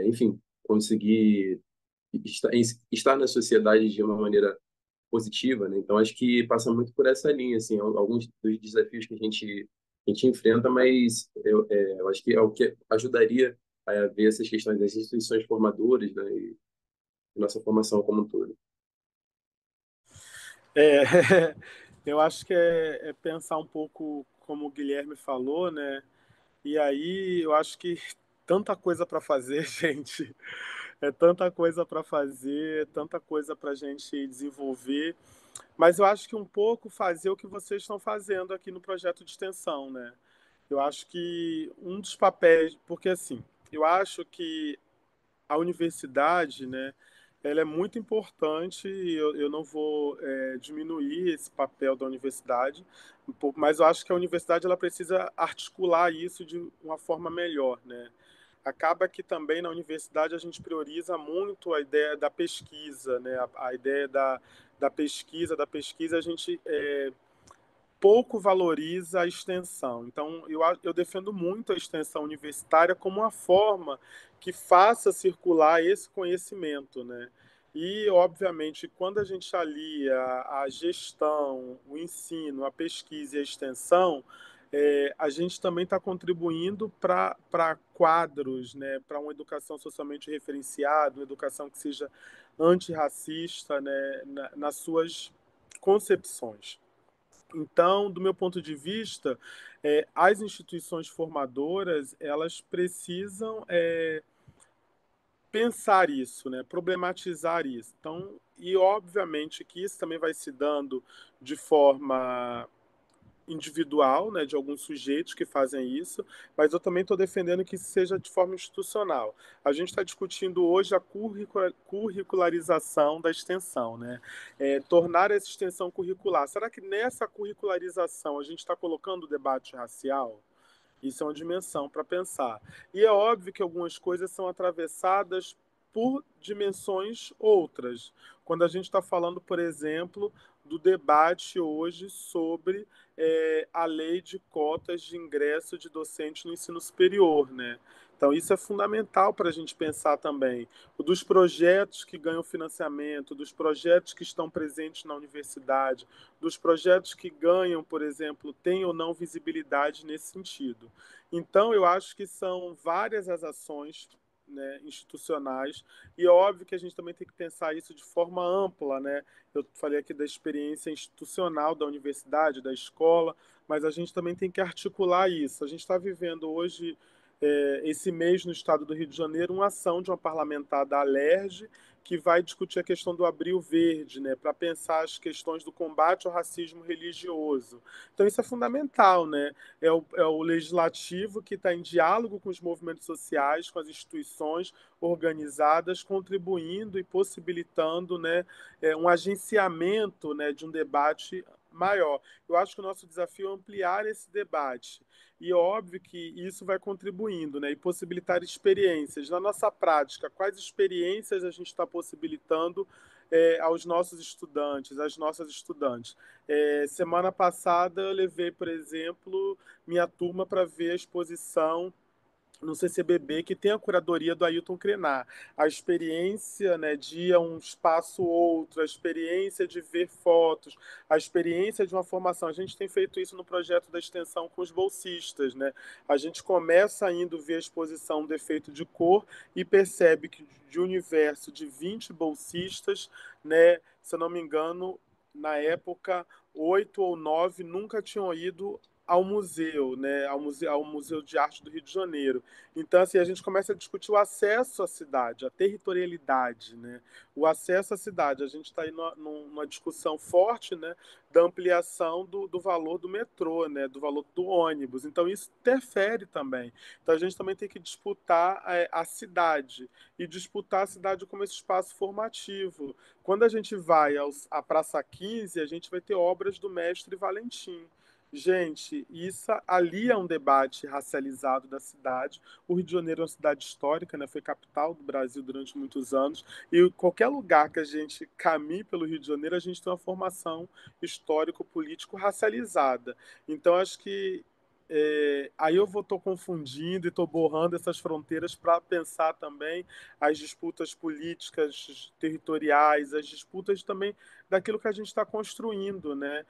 [SPEAKER 4] enfim, conseguir estar na sociedade de uma maneira positiva, né? Então acho que passa muito por essa linha, assim, alguns dos desafios que a gente enfrenta, mas eu acho que é o que ajudaria a ver essas questões das instituições formadoras, né, e nossa formação como um todo.
[SPEAKER 3] É, eu acho que é pensar um pouco como o Guilherme falou, né? E aí eu acho que tanta coisa para fazer, gente. É tanta coisa para fazer, tanta coisa para a gente desenvolver. Mas eu acho que um pouco fazer o que vocês estão fazendo aqui no projeto de extensão, né? Eu acho que um dos papéis, porque assim, eu acho que a universidade, né, ela é muito importante e eu não vou diminuir esse papel da universidade, mas eu acho que a universidade ela precisa articular isso de uma forma melhor, né? Acaba que também na universidade a gente prioriza muito a ideia da pesquisa, né? A ideia da pesquisa a gente pouco valoriza a extensão. Então, eu defendo muito a extensão universitária como uma forma que faça circular esse conhecimento, né? E, obviamente, quando a gente alia a gestão, o ensino, a pesquisa e a extensão, a gente também está contribuindo para quadros, né? Para uma educação socialmente referenciada, uma educação que seja antirracista, né? Nas suas concepções. Então, do meu ponto de vista, as instituições formadoras elas precisam pensar isso, né? Problematizar isso. Então, e obviamente que isso também vai se dando de forma individual, né, de alguns sujeitos que fazem isso, mas eu também estou defendendo que isso seja de forma institucional. A gente está discutindo hoje a curricularização da extensão, né? Tornar essa extensão curricular. Será que nessa curricularização a gente está colocando o debate racial? Isso é uma dimensão para pensar. E é óbvio que algumas coisas são atravessadas por dimensões outras. Quando a gente está falando, por exemplo, do debate hoje sobre a lei de cotas de ingresso de docentes no ensino superior, né? Então, isso é fundamental para a gente pensar também. O dos projetos que ganham financiamento, dos projetos que estão presentes na universidade, dos projetos que ganham, por exemplo, têm ou não visibilidade nesse sentido. Então, eu acho que são várias as ações, né, institucionais, e é óbvio que a gente também tem que pensar isso de forma ampla, né? Eu falei aqui da experiência institucional da universidade, da escola, mas a gente também tem que articular isso. A gente está vivendo hoje, esse mês no estado do Rio de Janeiro, uma ação de uma parlamentar da Alerj, que vai discutir a questão do Abril Verde, né, para pensar as questões do combate ao racismo religioso. Então isso é fundamental, né? É o legislativo que está em diálogo com os movimentos sociais, com as instituições organizadas, contribuindo e possibilitando, né, um agenciamento, né, de um debate maior. Eu acho que o nosso desafio é ampliar esse debate. E é óbvio que isso vai contribuindo, né, e possibilitar experiências. Na nossa prática, quais experiências a gente está possibilitando aos nossos estudantes, às nossas estudantes? Semana passada eu levei, por exemplo, minha turma para ver a exposição no CCBB, que tem a curadoria do Ailton Krenar. A experiência, né, de ir a um espaço outro, a experiência de ver fotos, a experiência de uma formação. A gente tem feito isso no projeto da extensão com os bolsistas, né? A gente começa indo ver a exposição Defeito de Cor e percebe que de um universo de 20 bolsistas, né, se eu não me engano, na época, 8 ou 9 nunca tinham ido ao museu, né, ao Museu de Arte do Rio de Janeiro. Então, assim, a gente começa a discutir o acesso à cidade, a territorialidade, né, o acesso à cidade. A gente está aí numa discussão forte, né, da ampliação do valor do metrô, né, do valor do ônibus. Então, isso interfere também. Então, a gente também tem que disputar a cidade e disputar a cidade como esse espaço formativo. Quando a gente vai à Praça 15, a gente vai ter obras do mestre Valentim. Gente, isso ali é um debate racializado da cidade. O Rio de Janeiro é uma cidade histórica, né? Foi capital do Brasil durante muitos anos. E qualquer lugar que a gente caminhe pelo Rio de Janeiro, a gente tem uma formação histórico-político racializada. Então, acho que aí eu estou confundindo e estou borrando essas fronteiras para pensar também as disputas políticas territoriais, as disputas também daquilo que a gente está construindo, né?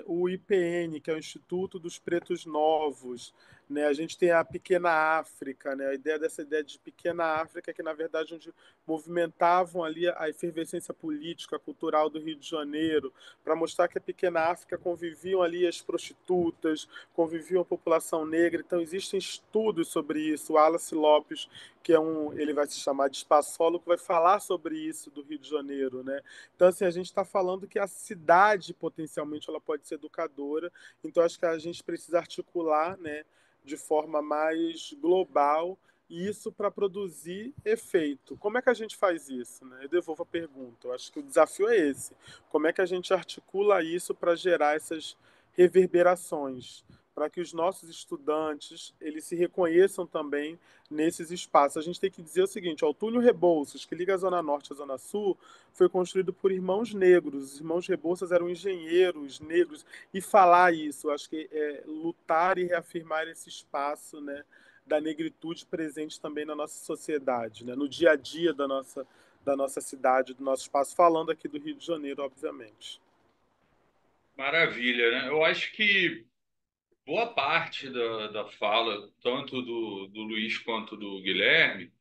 [SPEAKER 3] O IPN, que é o Instituto dos Pretos Novos, né? A gente tem a Pequena África, né? A ideia dessa ideia de Pequena África, que na verdade onde movimentavam ali a efervescência política, cultural do Rio de Janeiro, para mostrar que a Pequena África conviviam ali as prostitutas, conviviam a população negra. Então existem estudos sobre isso. O Wallace Lopes, que ele vai se chamar de espaçólogo, vai falar sobre isso do Rio de Janeiro, né? Então, assim, a gente está falando que a cidade, potencialmente, ela pode ser educadora. Então, acho que a gente precisa articular, né, de forma mais global isso para produzir efeito. Como é que a gente faz isso, né? Eu devolvo a pergunta. Eu acho que o desafio é esse. Como é que a gente articula isso para gerar essas reverberações, para que os nossos estudantes eles se reconheçam também nesses espaços. A gente tem que dizer o seguinte: ó, o túnel Rebouças, que liga a Zona Norte à Zona Sul, foi construído por irmãos negros. Os irmãos Rebouças eram engenheiros negros. E falar isso, acho que é lutar e reafirmar esse espaço, né, da negritude presente também na nossa sociedade, né, no dia a dia da nossa cidade, do nosso espaço, falando aqui do Rio de Janeiro, obviamente.
[SPEAKER 2] Maravilha, né? Eu acho que boa parte da fala, tanto do Luiz quanto do Guilherme,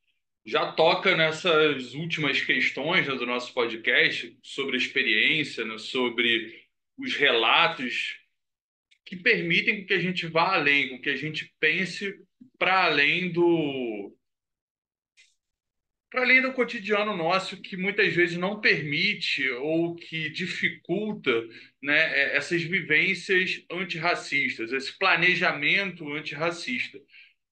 [SPEAKER 2] já toca nessas últimas questões, né, do nosso podcast, sobre a experiência, né, sobre os relatos que permitem que a gente vá além, com que a gente pense para além do cotidiano nosso, que muitas vezes não permite ou que dificulta, né, essas vivências antirracistas, esse planejamento antirracista.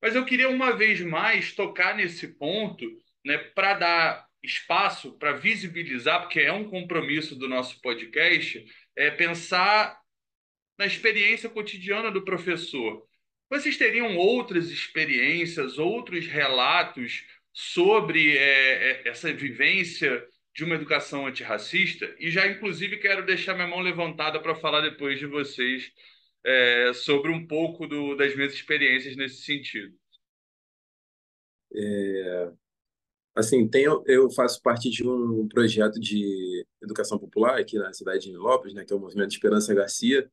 [SPEAKER 2] Mas eu queria uma vez mais tocar nesse ponto, né, para dar espaço, para visibilizar, porque é um compromisso do nosso podcast, pensar na experiência cotidiana do professor. Vocês teriam outras experiências, outros relatos sobre essa vivência de uma educação antirracista? E já, inclusive, quero deixar minha mão levantada para falar depois de vocês sobre um pouco das minhas experiências nesse sentido.
[SPEAKER 4] Assim, eu faço parte de um projeto de educação popular aqui na cidade de Nilópolis, né, que é o Movimento Esperança Garcia,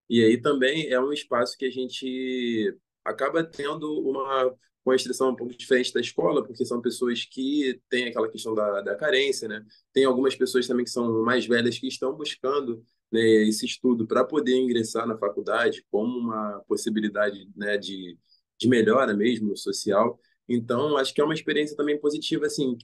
[SPEAKER 4] e aí também é um espaço que a gente acaba tendo uma instrução um pouco diferente da escola, porque são pessoas que têm aquela questão da carência, né? Tem algumas pessoas também que são mais velhas que estão buscando, né, esse estudo para poder ingressar na faculdade como uma possibilidade, né, de melhora mesmo social. Então, acho que é uma experiência também positiva, assim,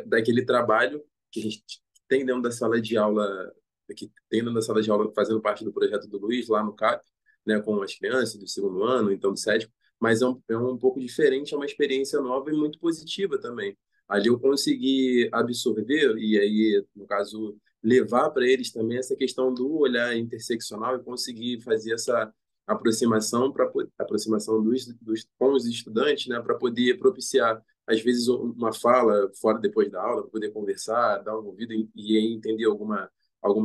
[SPEAKER 4] daquele trabalho que a gente tem dentro da sala de aula, que tem dentro da sala de aula fazendo parte do projeto do Luiz, lá no CAP, né, com as crianças do segundo ano, então do sétimo, mas é um pouco diferente, é uma experiência nova e muito positiva também. Ali eu consegui absorver, e aí, no caso, levar para eles também essa questão do olhar interseccional e conseguir fazer essa aproximação com os estudantes, né, para poder propiciar às vezes uma fala fora depois da aula, para poder conversar, dar uma ouvida e entender alguma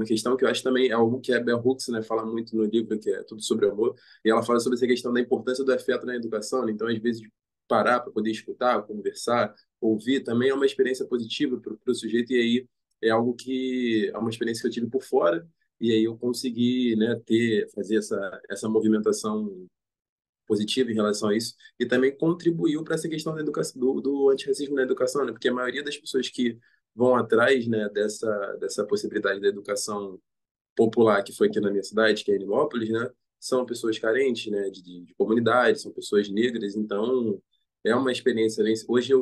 [SPEAKER 4] questão que eu acho também é algo que a Bell Hooks, né, fala muito no livro, que é tudo sobre amor, e ela fala sobre essa questão da importância do afeto na educação, né? Então às vezes parar para poder escutar, conversar, ouvir também é uma experiência positiva para o sujeito, e aí é algo que é uma experiência que eu tive por fora, e aí eu consegui, né, fazer essa movimentação positiva em relação a isso, e também contribuiu para essa questão da educação, do antirracismo na educação, né, porque a maioria das pessoas que vão atrás, né, dessa possibilidade da educação popular que foi aqui na minha cidade, que é Nilópolis, né, são pessoas carentes, né, de comunidade, são pessoas negras, então é uma experiência, né. Hoje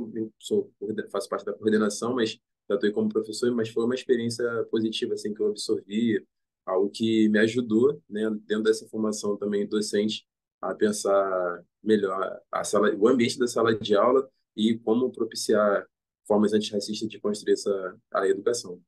[SPEAKER 4] faço parte da coordenação, mas já estou como professor, mas foi uma experiência positiva, assim, que eu absorvi, algo que me ajudou, né, dentro dessa formação também docente, a pensar melhor o ambiente da sala de aula e como propiciar formas antirracistas de construir a educação.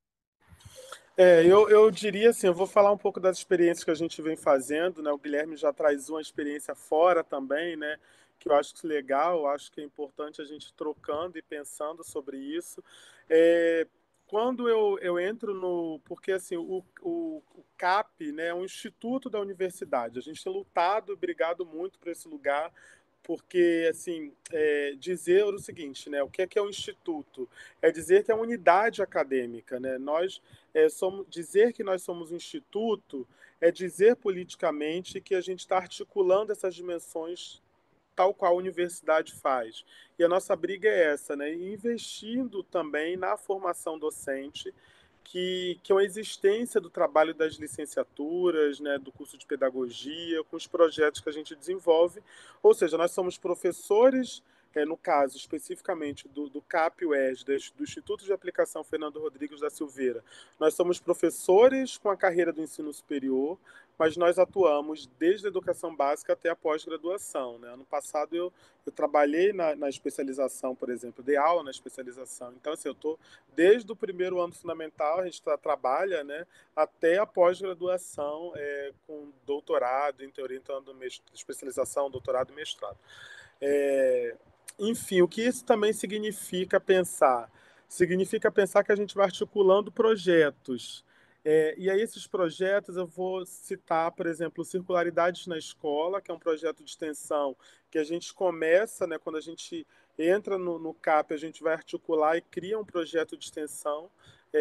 [SPEAKER 3] Eu diria assim, eu vou falar um pouco das experiências que a gente vem fazendo, né? O Guilherme já traz uma experiência fora também, né? Que eu acho legal, eu acho que é importante a gente trocando e pensando sobre isso. É, quando eu entro no... Porque assim, o CAP, né, é um instituto da universidade. A gente tem lutado e brigado muito por esse lugar, porque, assim, dizer o seguinte, né? O que é um instituto? É dizer que é uma unidade acadêmica, né? Dizer que nós somos um instituto é dizer politicamente que a gente está articulando essas dimensões tal qual a universidade faz. E a nossa briga é essa, né? E investindo também na formação docente, que é uma existência do trabalho das licenciaturas, né, do curso de pedagogia, com os projetos que a gente desenvolve. Ou seja, nós somos professores no caso especificamente do CAP-UERJ, do Instituto de Aplicação Fernando Rodrigues da Silveira, nós somos professores com a carreira do ensino superior, mas nós atuamos desde a educação básica até a pós-graduação, né? Ano passado eu trabalhei na especialização, por exemplo, dei aula na especialização. Então, assim, eu estou desde o primeiro ano fundamental, a gente trabalha, né, até a pós-graduação, com doutorado, orientando especialização, doutorado e mestrado. Enfim, o que isso também significa pensar? Significa pensar que a gente vai articulando projetos. E aí, esses projetos, eu vou citar, por exemplo, Circularidades na Escola, que é um projeto de extensão que a gente começa, né, quando a gente entra no CAP, a gente vai articular e cria um projeto de extensão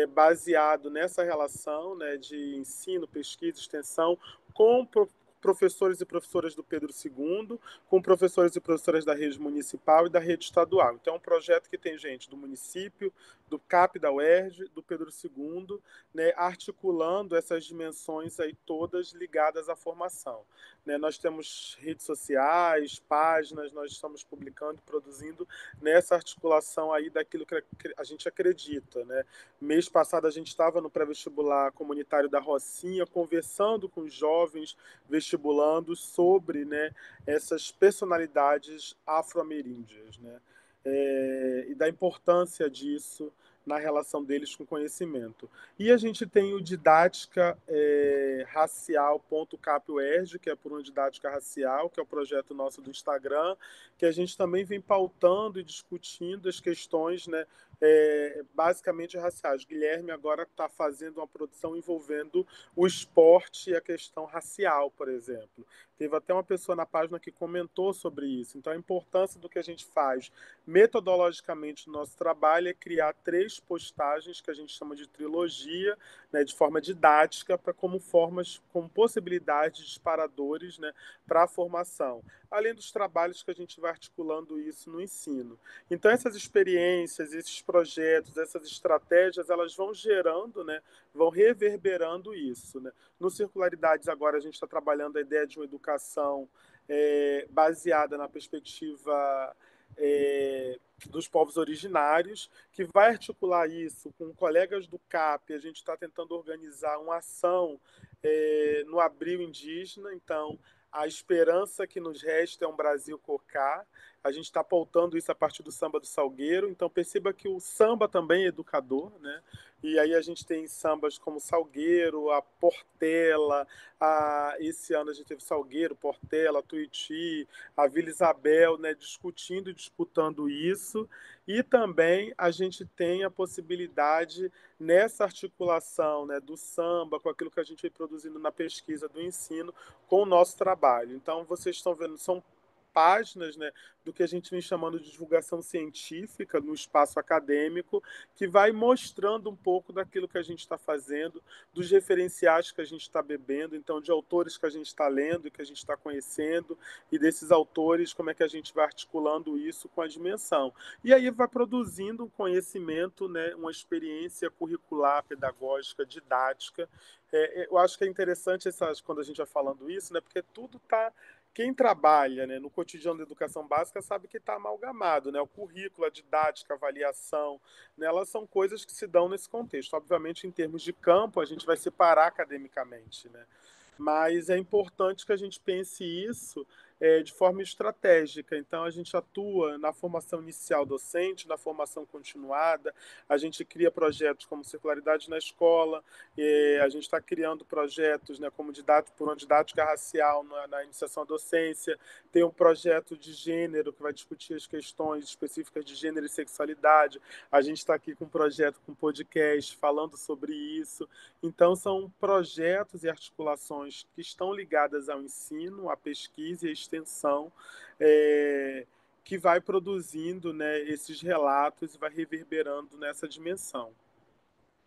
[SPEAKER 3] baseado nessa relação, né, de ensino, pesquisa, extensão, com professores e professoras do Pedro II, com professores e professoras da rede municipal e da rede estadual. Então, é um projeto que tem gente do município, do CAP da UERJ, do Pedro II, né, articulando essas dimensões aí todas ligadas à formação. Né, nós temos redes sociais, páginas, nós estamos publicando, produzindo nessa articulação aí daquilo que a gente acredita. Né? Mês passado a gente estava no pré-vestibular comunitário da Rocinha, conversando com jovens vestibulandos sobre, né, essas personalidades afro-ameríndias, né? E da importância disso na relação deles com o conhecimento. E a gente tem o Didática Racial.cap.uerj, que é por uma didática racial, que é o projeto nosso do Instagram, que a gente também vem pautando e discutindo as questões, né, basicamente raciais. Guilherme agora está fazendo uma produção envolvendo o esporte e a questão racial, por exemplo. Teve até uma pessoa na página que comentou sobre isso. Então, a importância do que a gente faz metodologicamente no nosso trabalho é criar 3 postagens que a gente chama de trilogia, né, de forma didática, como possibilidades disparadores, né, para a formação, além dos trabalhos que a gente vai articulando isso no ensino. Então, essas experiências, esses projetos, essas estratégias, elas vão gerando, né, vão reverberando isso. Né? No Circularidades, agora, a gente está trabalhando a ideia de uma educação baseada na perspectiva dos povos originários, que vai articular isso com colegas do CAP. A gente está tentando organizar uma ação no Abril Indígena. Então, a esperança que nos resta é um Brasil Cocá. A gente está pautando isso a partir do samba do Salgueiro. Então, perceba que o samba também é educador, né? E aí a gente tem sambas como Salgueiro, a Portela, esse ano a gente teve Salgueiro, Portela, Tuiuti, a Vila Isabel, né, discutindo e disputando isso. E também a gente tem a possibilidade, nessa articulação, né, do samba, com aquilo que a gente vem produzindo na pesquisa do ensino, com o nosso trabalho. Então, vocês estão vendo, são páginas, né, do que a gente vem chamando de divulgação científica no espaço acadêmico, que vai mostrando um pouco daquilo que a gente está fazendo, dos referenciais que a gente está bebendo, então de autores que a gente está lendo e que a gente está conhecendo, e desses autores, como é que a gente vai articulando isso com a dimensão. E aí vai produzindo um conhecimento, né, uma experiência curricular, pedagógica, didática. Eu acho que é interessante quando a gente vai falando isso, né, porque tudo está... Quem trabalha, né, no cotidiano da educação básica sabe que está amalgamado, né? O currículo, a didática, a avaliação, né, elas são coisas que se dão nesse contexto. Obviamente, em termos de campo, a gente vai separar academicamente, né? Mas é importante que a gente pense isso de forma estratégica. Então, a gente atua na formação inicial docente, na formação continuada, a gente cria projetos como Circularidade na Escola, a gente está criando projetos, né, como por uma didática racial na iniciação à docência, tem um projeto de gênero que vai discutir as questões específicas de gênero e sexualidade, a gente está aqui com um projeto, com um podcast falando sobre isso. Então, são projetos e articulações que estão ligadas ao ensino, à pesquisa e à extensão, que vai produzindo, né, esses relatos e vai reverberando nessa dimensão.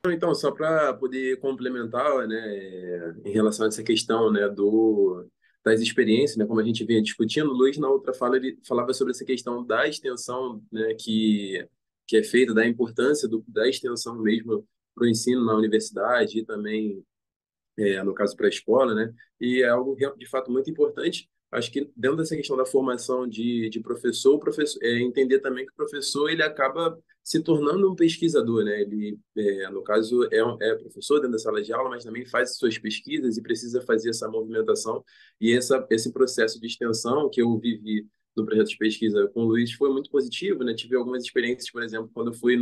[SPEAKER 4] Então, só para poder complementar, né, em relação a essa questão, né, das experiências, né, como a gente vinha discutindo, o Luiz, na outra fala, ele falava sobre essa questão da extensão, né, que é feita, da importância da extensão mesmo para o ensino na universidade e também, no caso, para a escola, né, e é algo de fato muito importante, acho que dentro dessa questão da formação de professor, entender também que o professor ele acaba se tornando um pesquisador, né? Ele, no caso, é professor dentro da sala de aula, mas também faz suas pesquisas e precisa fazer essa movimentação. E esse processo de extensão que eu vivi no projeto de pesquisa com o Luiz foi muito positivo, né? Tive algumas experiências, por exemplo, quando eu fui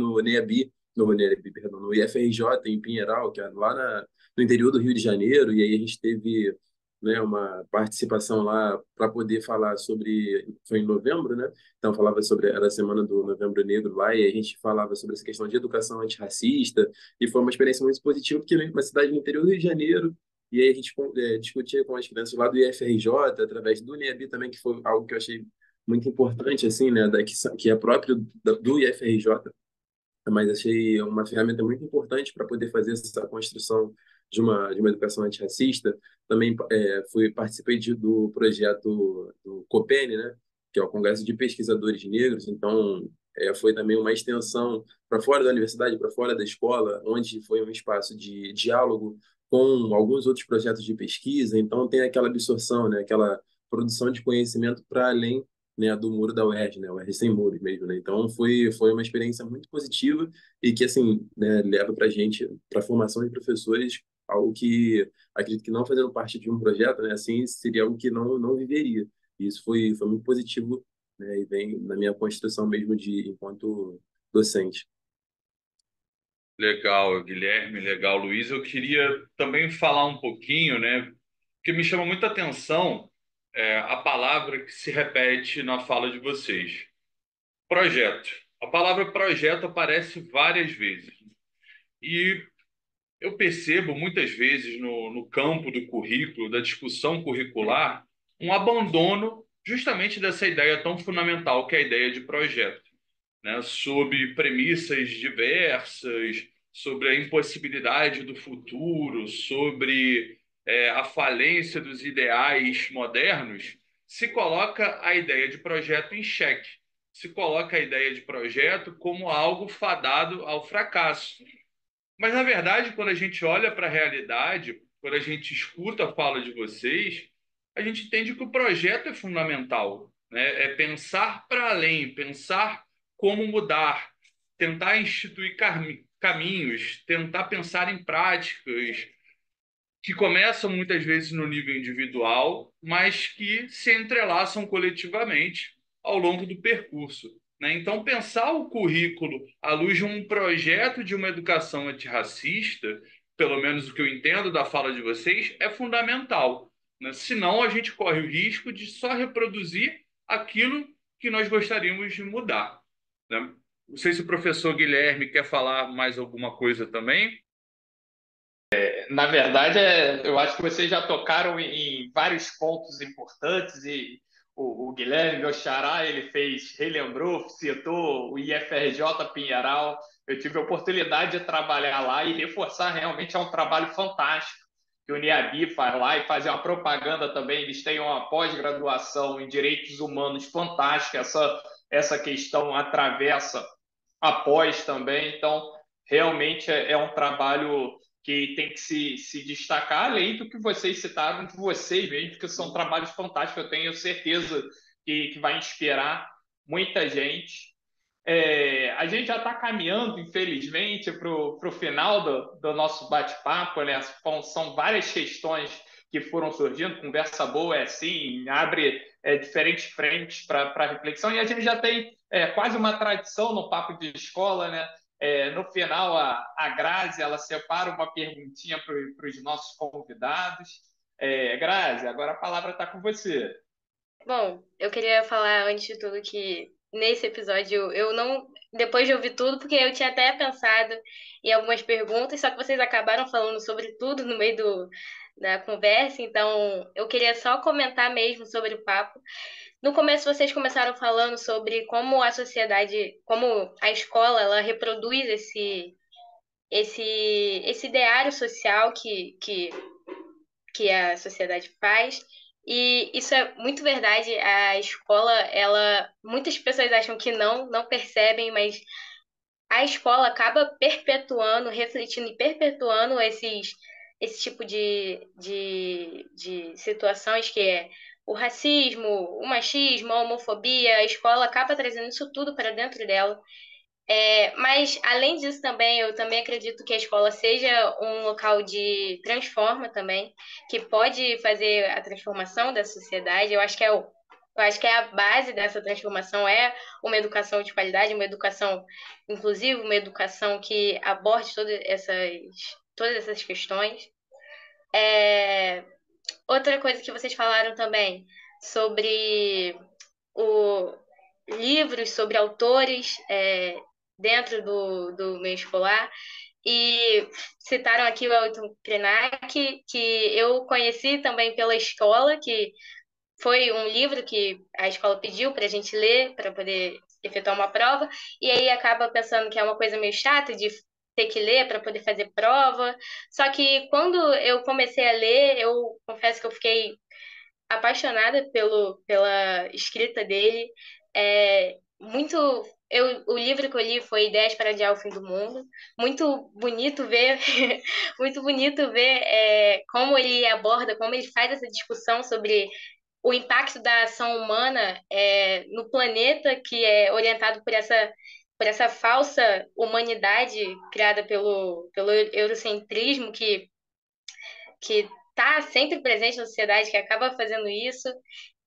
[SPEAKER 4] perdão, no IFRJ, em Pinheiral, que é no interior do Rio de Janeiro, e aí a gente teve, né, uma participação lá para poder falar sobre, foi em novembro, né? Então falava sobre, era a semana do Novembro Negro lá, e a gente falava sobre essa questão de educação antirracista, e foi uma experiência muito positiva, porque é uma cidade do interior do Rio de Janeiro, e aí a gente discutia com as crianças lá do IFRJ, através do NEAB também, que foi algo que eu achei muito importante, assim, né, que é próprio do IFRJ, mas achei uma ferramenta muito importante para poder fazer essa construção de uma educação antirracista. Também participei do projeto do COPEN, né, que é o Congresso de Pesquisadores Negros, então foi também uma extensão para fora da universidade, para fora da escola, onde foi um espaço de diálogo com alguns outros projetos de pesquisa, então tem aquela absorção, né, aquela produção de conhecimento para além, né, do muro da UERJ, né, UERJ sem muros mesmo, né? Então foi uma experiência muito positiva e que assim, né, leva para gente, para a formação de professores, algo que acredito que não fazendo parte de um projeto, né, assim seria algo que não viveria. E isso foi muito positivo, né, e vem na minha construção mesmo de enquanto docente.
[SPEAKER 2] Legal, Guilherme, legal, Luiz. Eu queria também falar um pouquinho, né? Porque me chama muita atenção a palavra que se repete na fala de vocês. Projeto. A palavra projeto aparece várias vezes. E eu percebo muitas vezes no campo do currículo, da discussão curricular, um abandono justamente dessa ideia tão fundamental que é a ideia de projeto, né? Sob premissas diversas, sobre a impossibilidade do futuro, sobre a falência dos ideais modernos, se coloca a ideia de projeto em xeque, se coloca a ideia de projeto como algo fadado ao fracasso. Mas, na verdade, quando a gente olha para a realidade, quando a gente escuta a fala de vocês, a gente entende que o projeto é fundamental, né? É pensar para além, pensar como mudar, tentar instituir caminhos, tentar pensar em práticas que começam muitas vezes no nível individual, mas que se entrelaçam coletivamente ao longo do percurso, né? Então, pensar o currículo à luz de um projeto de uma educação antirracista, pelo menos o que eu entendo da fala de vocês, é fundamental, né? Senão, a gente corre o risco de só reproduzir aquilo que nós gostaríamos de mudar, né? Não sei se o professor Guilherme quer falar mais alguma coisa também.
[SPEAKER 1] Na verdade, eu acho que vocês já tocaram em vários pontos importantes e o Guilherme, meu xará, ele relembrou, citou o IFRJ Pinheiral. Eu tive a oportunidade de trabalhar lá e reforçar, realmente é um trabalho fantástico que o NIABI faz lá e fazer uma propaganda também. Eles têm uma pós-graduação em Direitos Humanos fantástica, essa questão atravessa após também. Então, realmente é um trabalho que tem que se destacar, além do que vocês citaram de vocês mesmos, que são trabalhos fantásticos. Eu tenho certeza que vai inspirar muita gente. A gente já está caminhando, infelizmente, para o final do nosso bate-papo, né? São várias questões que foram surgindo, conversa boa é assim, abre diferentes frentes para reflexão, e a gente já tem quase uma tradição no papo de escola, né? No final, a Grazi ela separa uma perguntinha para os nossos convidados. Grazi, agora a palavra está com você.
[SPEAKER 5] Bom, eu queria falar antes de tudo que nesse episódio eu não, depois de ouvir tudo, porque eu tinha até pensado em algumas perguntas, só que vocês acabaram falando sobre tudo no meio da conversa, então eu queria só comentar mesmo sobre o papo. No começo vocês começaram falando sobre como a sociedade, como a escola, ela reproduz esse ideário social que a sociedade faz. E isso é muito verdade. A escola, muitas pessoas acham que não percebem, mas a escola acaba perpetuando, refletindo e perpetuando esse tipo de situações que é o racismo, o machismo, a homofobia, a escola acaba trazendo isso tudo para dentro dela. Mas, além disso, também, eu também acredito que a escola seja um local de transforma também, que pode fazer a transformação da sociedade. Eu acho que a base dessa transformação é uma educação de qualidade, uma educação inclusiva, uma educação que aborde todas essas questões. É, Outra coisa que vocês falaram também sobre o livros, sobre autores dentro do meio escolar. E citaram aqui o Elton Krenak, que eu conheci também pela escola, que foi um livro que a escola pediu para a gente ler, para poder efetuar uma prova, e aí acaba pensando que é uma coisa meio chata de ter que ler para poder fazer prova. Só que quando eu comecei a ler, eu confesso que eu fiquei apaixonada pela escrita dele. Muito. O livro que eu li foi Ideias para Adiar o Fim do Mundo. Muito bonito ver, muito bonito ver como ele aborda, como ele faz essa discussão sobre o impacto da ação humana no planeta que é orientado por essa falsa humanidade criada pelo eurocentrismo que está sempre presente na sociedade, que acaba fazendo isso,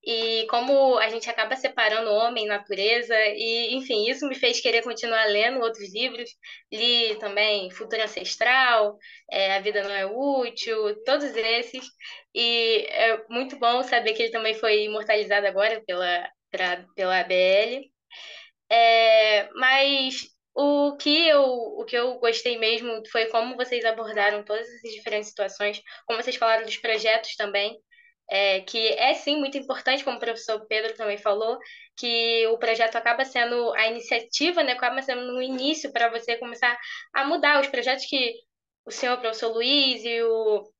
[SPEAKER 5] e como a gente acaba separando homem e natureza, e enfim, isso me fez querer continuar lendo outros livros. Li também Futuro Ancestral, A Vida Não é Útil, todos esses, e é muito bom saber que ele também foi imortalizado agora pela ABL. Mas o que eu gostei mesmo foi como vocês abordaram todas essas diferentes situações, como vocês falaram dos projetos também, que é sim muito importante, como o professor Pedro também falou, que o projeto acaba sendo a iniciativa, né, acaba sendo no início para você começar a mudar os projetos que o senhor, o professor Luiz e o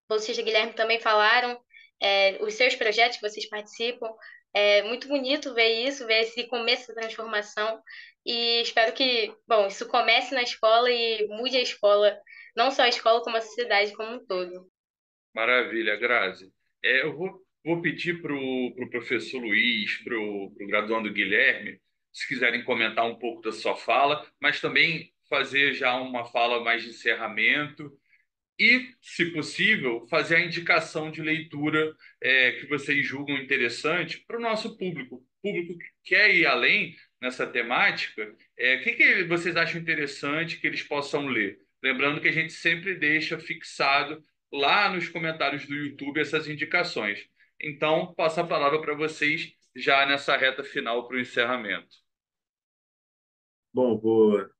[SPEAKER 5] bolsista Guilherme também falaram, os seus projetos que vocês participam. É muito bonito ver isso, ver esse começo da transformação. E espero que, bom, isso comece na escola e mude a escola, não só a escola, como a sociedade como um todo.
[SPEAKER 2] Maravilha, Grazi. Eu vou pedir para o professor Luiz, para o graduando Guilherme, se quiserem comentar um pouco da sua fala, mas também fazer já uma fala mais de encerramento e, se possível, fazer a indicação de leitura que vocês julgam interessante para o nosso público. O público que quer ir além nessa temática, o que vocês acham interessante que eles possam ler? Lembrando que a gente sempre deixa fixado lá nos comentários do YouTube essas indicações. Então, passo a palavra para vocês já nessa reta final para o encerramento.
[SPEAKER 4] Bom,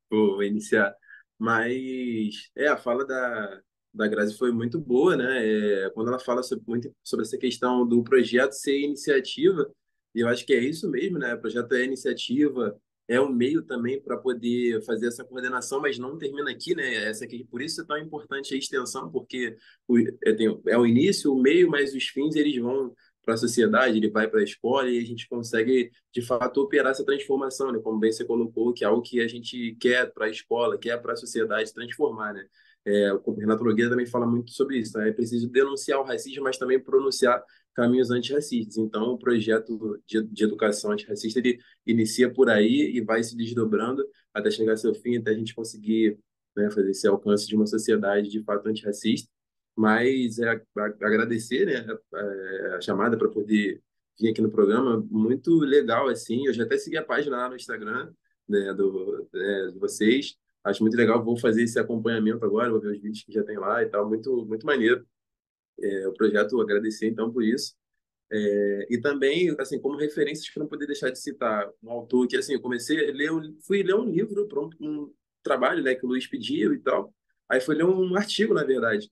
[SPEAKER 4] vou iniciar. Mas a fala da Grazi foi muito boa, né? Quando ela fala muito sobre essa questão do projeto ser iniciativa, e eu acho que é isso mesmo, né? O projeto é iniciativa, é um meio também para poder fazer essa coordenação, mas não termina aqui, né? Essa aqui, por isso é tão importante a extensão, porque é o início, o meio, mas os fins eles vão para a sociedade, ele vai para a escola e a gente consegue de fato operar essa transformação, né? Como bem você colocou, que é algo que a gente quer para a escola, quer para a sociedade transformar, né? O Renato Nogueira também fala muito sobre isso, né? É preciso denunciar o racismo, mas também pronunciar caminhos antirracistas. Então, o projeto de educação antirracista ele inicia por aí e vai se desdobrando até chegar ao seu fim, até a gente conseguir, né, fazer esse alcance de uma sociedade de fato antirracista. Mas agradecer, né, a chamada para poder vir aqui no programa, muito legal, assim. Eu já até segui a página lá no Instagram, né, de vocês. Acho muito legal, vou fazer esse acompanhamento agora, vou ver os vídeos que já tem lá e tal, muito, muito maneiro. O projeto, agradecer então por isso. E também, assim, como referências que eu não poderia deixar de citar, um autor que, assim, eu comecei a ler, fui ler um livro para um trabalho, né, que o Luiz pediu e tal. Aí fui ler um artigo, na verdade,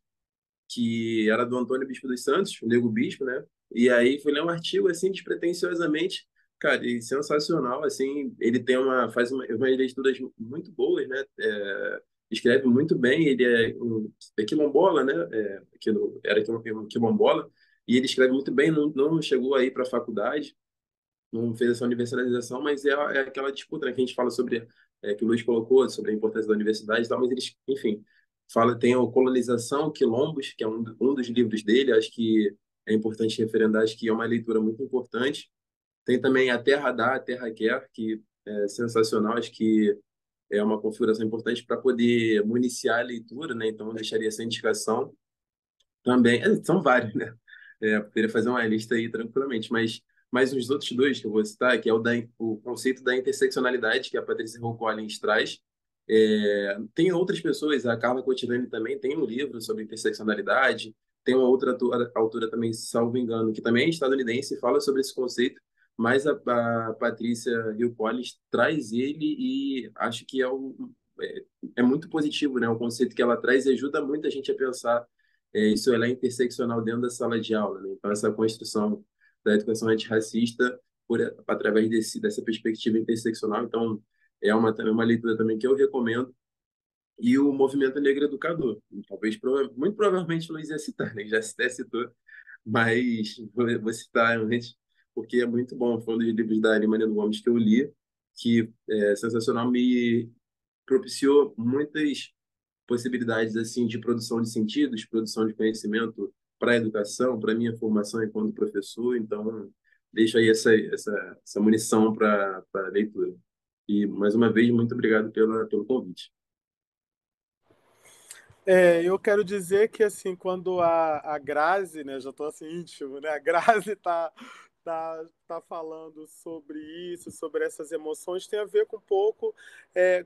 [SPEAKER 4] que era do Antônio Bispo dos Santos, o Nego Bispo, né? E aí fui ler um artigo assim despretensiosamente, cara, e sensacional, assim, ele faz umas leituras muito boas, né? Escreve muito bem, ele é quilombola, né? Era quilombola, e ele escreve muito bem, não chegou aí para a faculdade, não fez essa universalização, mas é aquela disputa, né, que a gente fala sobre, que o Luiz colocou, sobre a importância da universidade e tal, mas eles, enfim, tem o Colonização, Quilombos, que é um dos livros dele, acho que é importante referendar, acho que é uma leitura muito importante. Tem também a Terra Dá, a Terra Quer, que é sensacional, acho que é uma configuração importante para poder municiar a leitura, né? Então, eu deixaria essa indicação também. São vários, né? Poderia fazer uma lista aí tranquilamente, mas os outros dois que eu vou citar, que é o conceito da interseccionalidade, que a Patrícia Collins traz. Tem outras pessoas, a Carla Cotirani também tem um livro sobre interseccionalidade, tem uma outra autora também, salvo engano, que também é estadunidense e fala sobre esse conceito, mas a Patrícia Hill Collins traz ele e acho que é, é muito positivo, né? O conceito que ela traz e ajuda muita gente a pensar isso ela é interseccional dentro da sala de aula, né? Então, essa construção da educação antirracista através dessa perspectiva interseccional, então, também uma leitura também que eu recomendo. E o Movimento Negro Educador, talvez, muito provavelmente, Luiz ia citar, né? Já até citou, mas vou citar antes, porque é muito bom. Foi um dos livros da Ari Mariano Gomes que eu li, que é sensacional, me propiciou muitas possibilidades assim de produção de sentidos, produção de conhecimento para a educação, para a minha formação enquanto professor. Então, deixo aí essa munição para a leitura. E, mais uma vez, muito obrigado pelo convite.
[SPEAKER 3] Eu quero dizer que, assim, quando a Grazi, né, já estou assim íntimo, né, a Grazi tá falando sobre isso, sobre essas emoções, tem a ver com um pouco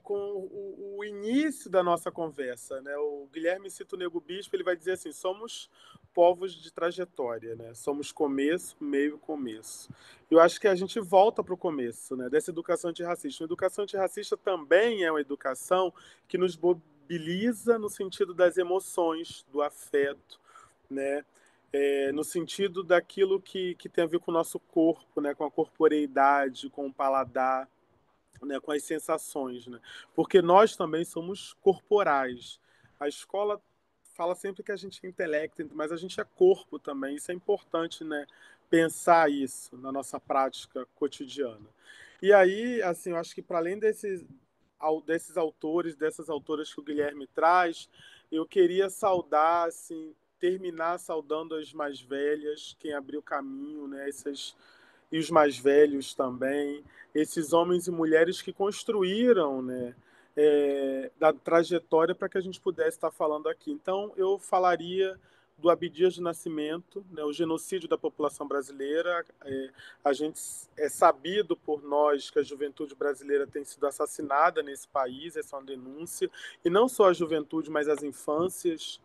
[SPEAKER 3] com o início da nossa conversa, né? O Guilherme cita o Nego Bispo, ele vai dizer assim, somos povos de trajetória, né? Somos começo, meio, começo. Eu acho que a gente volta para o começo, né? Dessa educação antirracista. A educação antirracista também é uma educação que nos mobiliza no sentido das emoções, do afeto, né? No sentido daquilo que tem a ver com o nosso corpo, né? Com a corporeidade, com o paladar, né? Com as sensações, né? Porque nós também somos corporais. A escola fala sempre que a gente é intelecto, mas a gente é corpo também. Isso é importante, né? Pensar isso na nossa prática cotidiana. E aí, assim, eu acho que para além desses autores, dessas autoras que o Guilherme traz, eu queria saudar, assim, terminar saudando as mais velhas, quem abriu caminho, né? E os mais velhos também, esses homens e mulheres que construíram, né? Da trajetória para que a gente pudesse estar falando aqui. Então, eu falaria do Abdias de Nascimento, né, o genocídio da população brasileira. A gente é sabido por nós que a juventude brasileira tem sido assassinada nesse país, essa é uma denúncia, e não só a juventude, mas as infâncias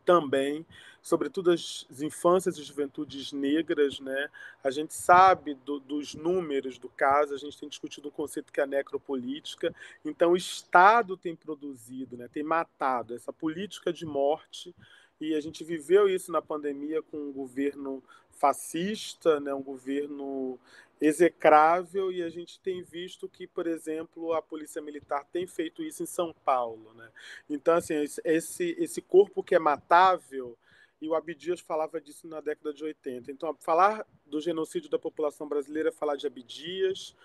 [SPEAKER 3] também, sobretudo as infâncias e juventudes negras, né? A gente sabe dos números do caso, a gente tem discutido um conceito que é a necropolítica, então o Estado tem produzido, né? Tem matado essa política de morte, e a gente viveu isso na pandemia com um governo fascista, né? Um governo execrável, e a gente tem visto que, por exemplo, a Polícia Militar tem feito isso em São Paulo, né? Então, assim, esse corpo que é matável, e o Abdias falava disso na década de 80. Então, falar do genocídio da população brasileira é falar de Abdias.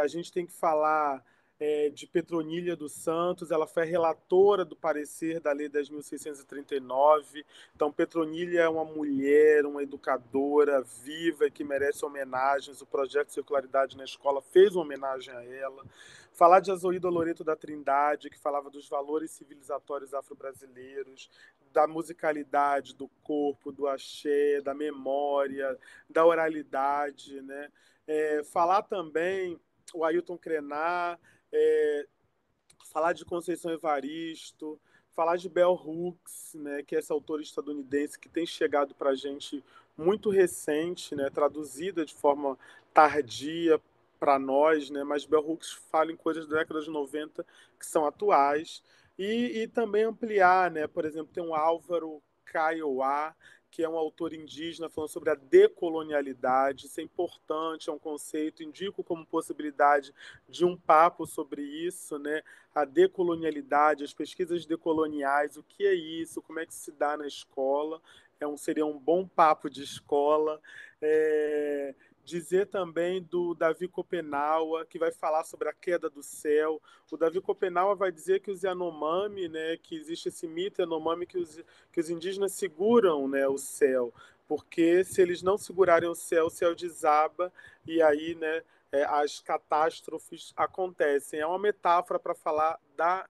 [SPEAKER 3] A gente tem que falar de Petronília dos Santos, ela foi a relatora do parecer da Lei 10.639. Então, Petronília é uma mulher, uma educadora viva que merece homenagens. O projeto Circularidade na Escola fez uma homenagem a ela. Falar de Azoída Loreto da Trindade, que falava dos valores civilizatórios afro-brasileiros, da musicalidade, do corpo, do axé, da memória, da oralidade, né? Falar também o Ailton Krenar, é, falar de Conceição Evaristo, falar de Bell Hooks, né, que é essa autora estadunidense que tem chegado para a gente muito recente, né, traduzida de forma tardia para nós, né, mas Bell Hooks fala em coisas da década de 90 que são atuais, e também ampliar, né, por exemplo, tem um Álvaro Kaiowá, que é um autor indígena falando sobre a decolonialidade. Isso é importante, é um conceito, indico como possibilidade de um papo sobre isso, né? A decolonialidade, as pesquisas decoloniais, o que é isso, como é que se dá na escola. Seria um bom papo de escola. Dizer também do Davi Copenaua, que vai falar sobre a queda do céu. O Davi Copenaua vai dizer que os Yanomami, né, que existe esse mito Yanomami que os indígenas seguram, né, o céu, porque se eles não segurarem o céu desaba e aí, né, as catástrofes acontecem. É uma metáfora para falar da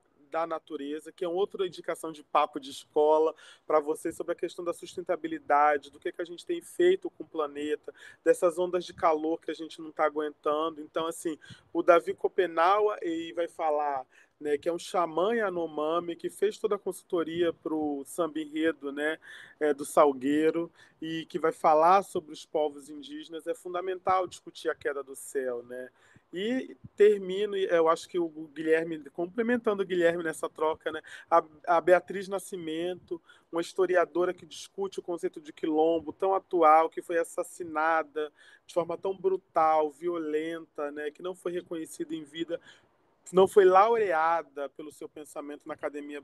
[SPEAKER 3] natureza, que é outra indicação de papo de escola para vocês sobre a questão da sustentabilidade, do que a gente tem feito com o planeta, dessas ondas de calor que a gente não está aguentando. Então, assim, o Davi Copenaua e vai falar, né, que é um xamã Yanomami, que fez toda a consultoria para o samba enredo, né, do Salgueiro, e que vai falar sobre os povos indígenas. É fundamental discutir a queda do céu, né? E termino, eu acho que o Guilherme, complementando o Guilherme nessa troca, né? A Beatriz Nascimento, uma historiadora que discute o conceito de quilombo tão atual, que foi assassinada de forma tão brutal, violenta, né? Que não foi reconhecida em vida, não foi laureada pelo seu pensamento na academia,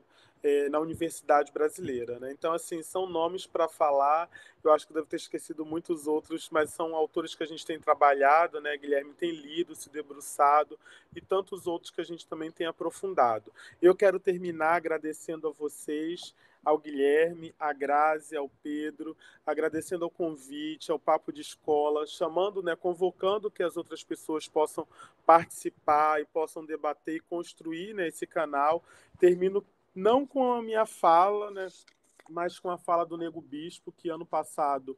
[SPEAKER 3] na universidade brasileira, né? Então, assim, são nomes para falar. Eu acho que devo ter esquecido muitos outros, mas são autores que a gente tem trabalhado, né? Guilherme tem lido, se debruçado, e tantos outros que a gente também tem aprofundado. Eu quero terminar agradecendo a vocês, ao Guilherme, à Grazi, ao Pedro, agradecendo ao convite, ao papo de escola, chamando, né, convocando que as outras pessoas possam participar e possam debater e construir, né, esse canal. Termino não com a minha fala, né, mas com a fala do Nego Bispo, que ano passado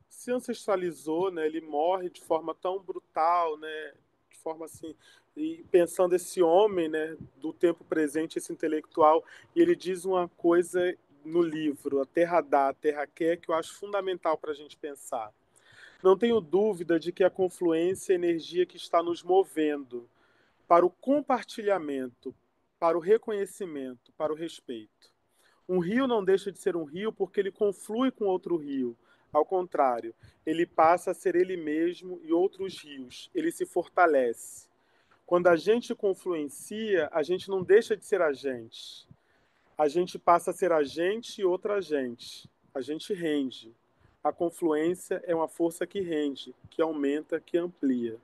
[SPEAKER 3] se ancestralizou, né, ele morre de forma tão brutal, né, de forma assim, e pensando esse homem, né, do tempo presente, esse intelectual, e ele diz uma coisa no livro, A Terra Dá, a Terra Quer, que eu acho fundamental para a gente pensar. Não tenho dúvida de que a confluência é a energia que está nos movendo para o compartilhamento, para o reconhecimento, para o respeito. Um rio não deixa de ser um rio porque ele conflui com outro rio. Ao contrário, ele passa a ser ele mesmo e outros rios. Ele se fortalece. Quando a gente confluencia, a gente não deixa de ser a gente. A gente passa a ser a gente e outra gente. A gente rende. A confluência é uma força que rende, que aumenta, que amplia.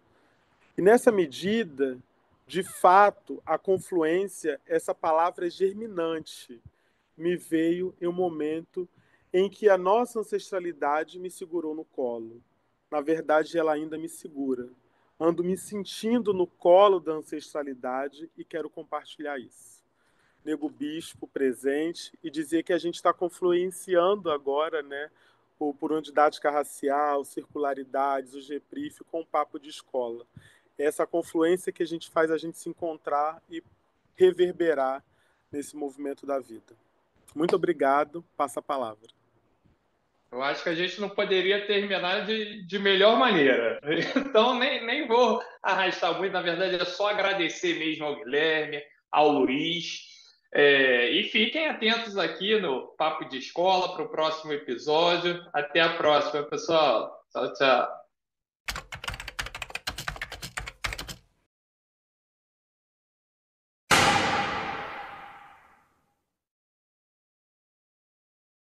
[SPEAKER 3] E nessa medida, de fato, a confluência, essa palavra é germinante. Me veio em um momento em que a nossa ancestralidade me segurou no colo. Na verdade, ela ainda me segura. Ando me sentindo no colo da ancestralidade e quero compartilhar isso. Nego Bispo presente e dizer que a gente está confluenciando agora, né, por uma didática racial, circularidades, o GPRIF com o papo de escola. É essa confluência que a gente faz a gente se encontrar e reverberar nesse movimento da vida. Muito obrigado. Passa a palavra.
[SPEAKER 1] Eu acho que a gente não poderia terminar de melhor maneira. Então, nem vou arrastar muito. Na verdade, é só agradecer mesmo ao Guilherme, ao Luiz. E fiquem atentos aqui no Papo de Escola para o próximo episódio. Até a próxima, pessoal. Tchau, tchau.